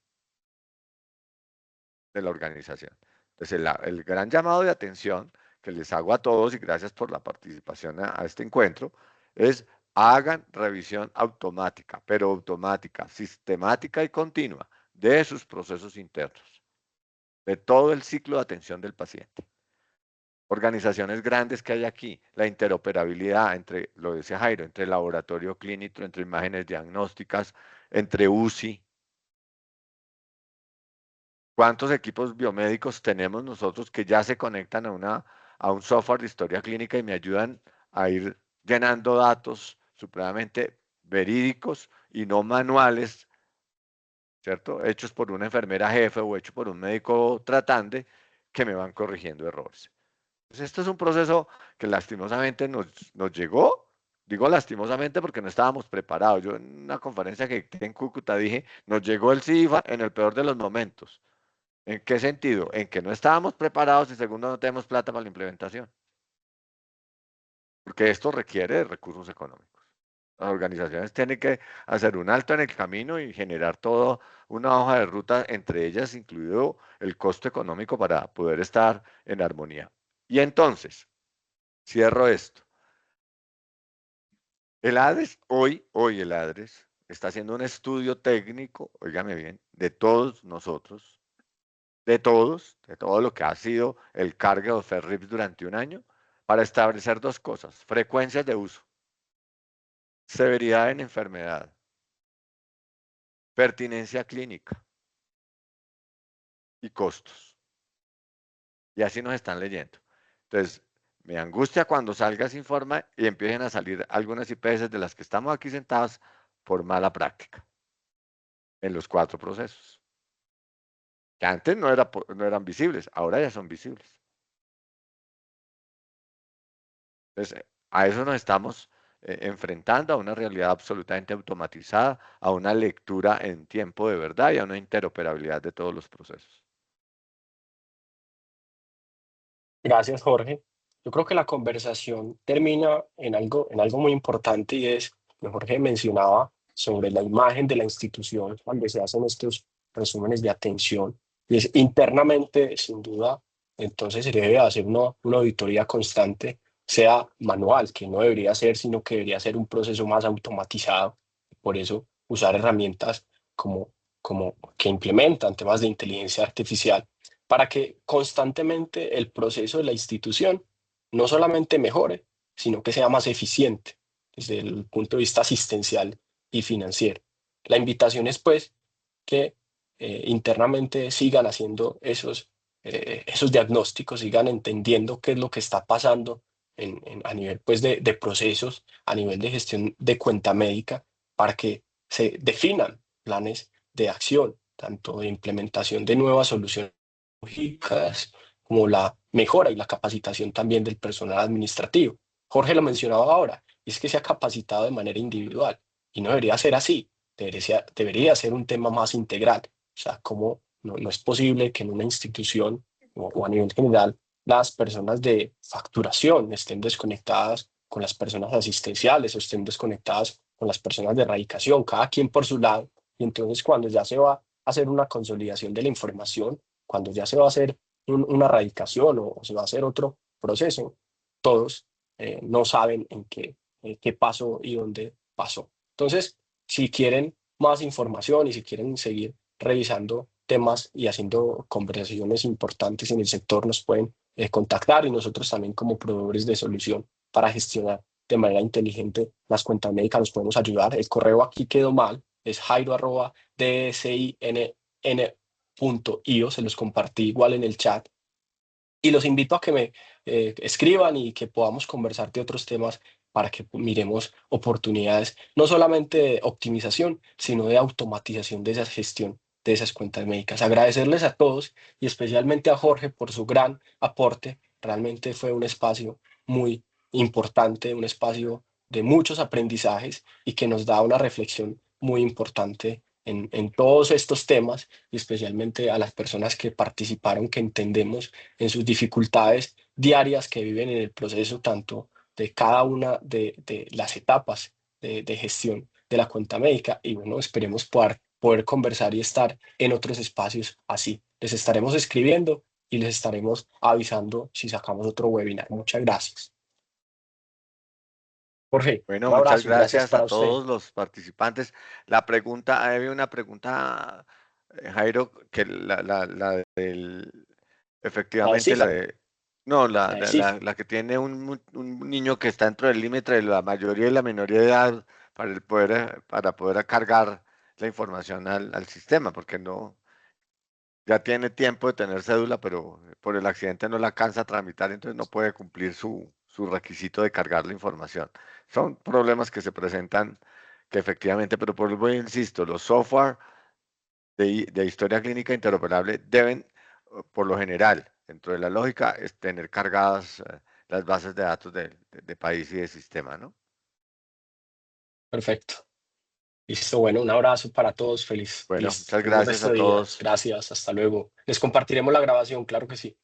de la organización. Entonces, el gran llamado de atención que les hago a todos, y gracias por la participación a este encuentro, es hagan revisión automática, pero automática, sistemática y continua de sus procesos internos, de todo el ciclo de atención del paciente. Organizaciones grandes que hay aquí, la interoperabilidad entre, lo decía Jairo, entre laboratorio clínico, entre imágenes diagnósticas, entre UCI. ¿Cuántos equipos biomédicos tenemos nosotros que ya se conectan a un software de historia clínica y me ayudan a ir llenando datos supremamente verídicos y no manuales, ¿cierto? Hechos por una enfermera jefe o hechos por un médico tratante que me van corrigiendo errores. Entonces, esto es un proceso que lastimosamente nos llegó. Digo lastimosamente porque no estábamos preparados. Yo en una conferencia que dicté en Cúcuta dije, nos llegó el CIFA en el peor de los momentos. ¿En qué sentido? En que no estábamos preparados y segundo, no tenemos plata para la implementación. Porque esto requiere de recursos económicos. Las organizaciones tienen que hacer un alto en el camino y generar toda una hoja de ruta, entre ellas incluido el costo económico para poder estar en armonía. Y entonces, cierro esto. El ADRES, hoy el ADRES está haciendo un estudio técnico, óigame bien, de todos nosotros, de todo lo que ha sido el cargo de FERRIPS durante un año, para establecer dos cosas: frecuencias de uso, severidad en enfermedad, pertinencia clínica y costos. Y así nos están leyendo. Entonces, me angustia cuando salga ese informe y empiecen a salir algunas IPS de las que estamos aquí sentados por mala práctica en los 4 procesos. Que antes no eran visibles, ahora ya son visibles. Entonces, a eso nos estamos enfrentando, a una realidad absolutamente automatizada, a una lectura en tiempo de verdad y a una interoperabilidad de todos los procesos. Gracias, Jorge. Yo creo que la conversación termina en algo muy importante y es, que Jorge mencionaba sobre la imagen de la institución cuando se hacen estos resúmenes de atención. Y es internamente, sin duda, entonces se debe hacer una auditoría constante, sea manual, que no debería ser, sino que debería ser un proceso más automatizado. Por eso, usar herramientas como, como que implementan temas de inteligencia artificial para que constantemente el proceso de la institución no solamente mejore, sino que sea más eficiente desde el punto de vista asistencial y financiero. La invitación es pues que internamente sigan haciendo esos diagnósticos, sigan entendiendo qué es lo que está pasando a nivel pues, de procesos, a nivel de gestión de cuenta médica, para que se definan planes de acción, tanto de implementación de nuevas soluciones tecnológicas, como la mejora y la capacitación también del personal administrativo. Jorge lo mencionaba ahora, y es que se ha capacitado de manera individual y no debería ser así, debería ser un tema más integral. O sea, cómo no es posible que en una institución o a nivel general las personas de facturación estén desconectadas con las personas asistenciales o estén desconectadas con las personas de erradicación, cada quien por su lado. Y entonces cuando ya se va a hacer una consolidación de la información, cuando ya se va a hacer una erradicación o se va a hacer otro proceso, todos no saben qué pasó y dónde pasó. Entonces, si quieren más información y si quieren seguir revisando temas y haciendo conversaciones importantes en el sector, nos pueden contactar y nosotros también como proveedores de solución para gestionar de manera inteligente las cuentas médicas nos podemos ayudar. El correo aquí quedó mal, es jairo@dsinn.io, se los compartí igual en el chat. Y los invito a que me escriban y que podamos conversar de otros temas para que miremos oportunidades, no solamente de optimización, sino de automatización de esa gestión de esas cuentas médicas. Agradecerles a todos y especialmente a Jorge por su gran aporte. Realmente fue un espacio muy importante, un espacio de muchos aprendizajes y que nos da una reflexión muy importante en todos estos temas y especialmente a las personas que participaron, que entendemos en sus dificultades diarias que viven en el proceso tanto de cada una de las etapas de gestión de la cuenta médica. Y bueno, esperemos poder conversar y estar en otros espacios así. Les estaremos escribiendo y les estaremos avisando si sacamos otro webinar. Muchas gracias. Jorge, Bueno, un muchas abrazo y gracias gracias a para usted. todos los participantes. Había una pregunta, Jairo, que la del, La de efectivamente la cifra, de, no, la de cifra. la que tiene un niño que está dentro del límite de la mayoría y la minoría de edad para poder cargar la información al sistema, porque no, ya tiene tiempo de tener cédula, pero por el accidente no la alcanza a tramitar, entonces no puede cumplir su requisito de cargar la información. Son problemas que se presentan que efectivamente, pero por lo insisto, los software de historia clínica interoperable deben, por lo general, dentro de la lógica, es tener cargadas las bases de datos de país y de sistema, ¿no? Perfecto. Listo, bueno, un abrazo para todos. Bueno, Feliz muchas gracias resto a de día. todos. Gracias, hasta luego. Les compartiremos la grabación, claro que sí.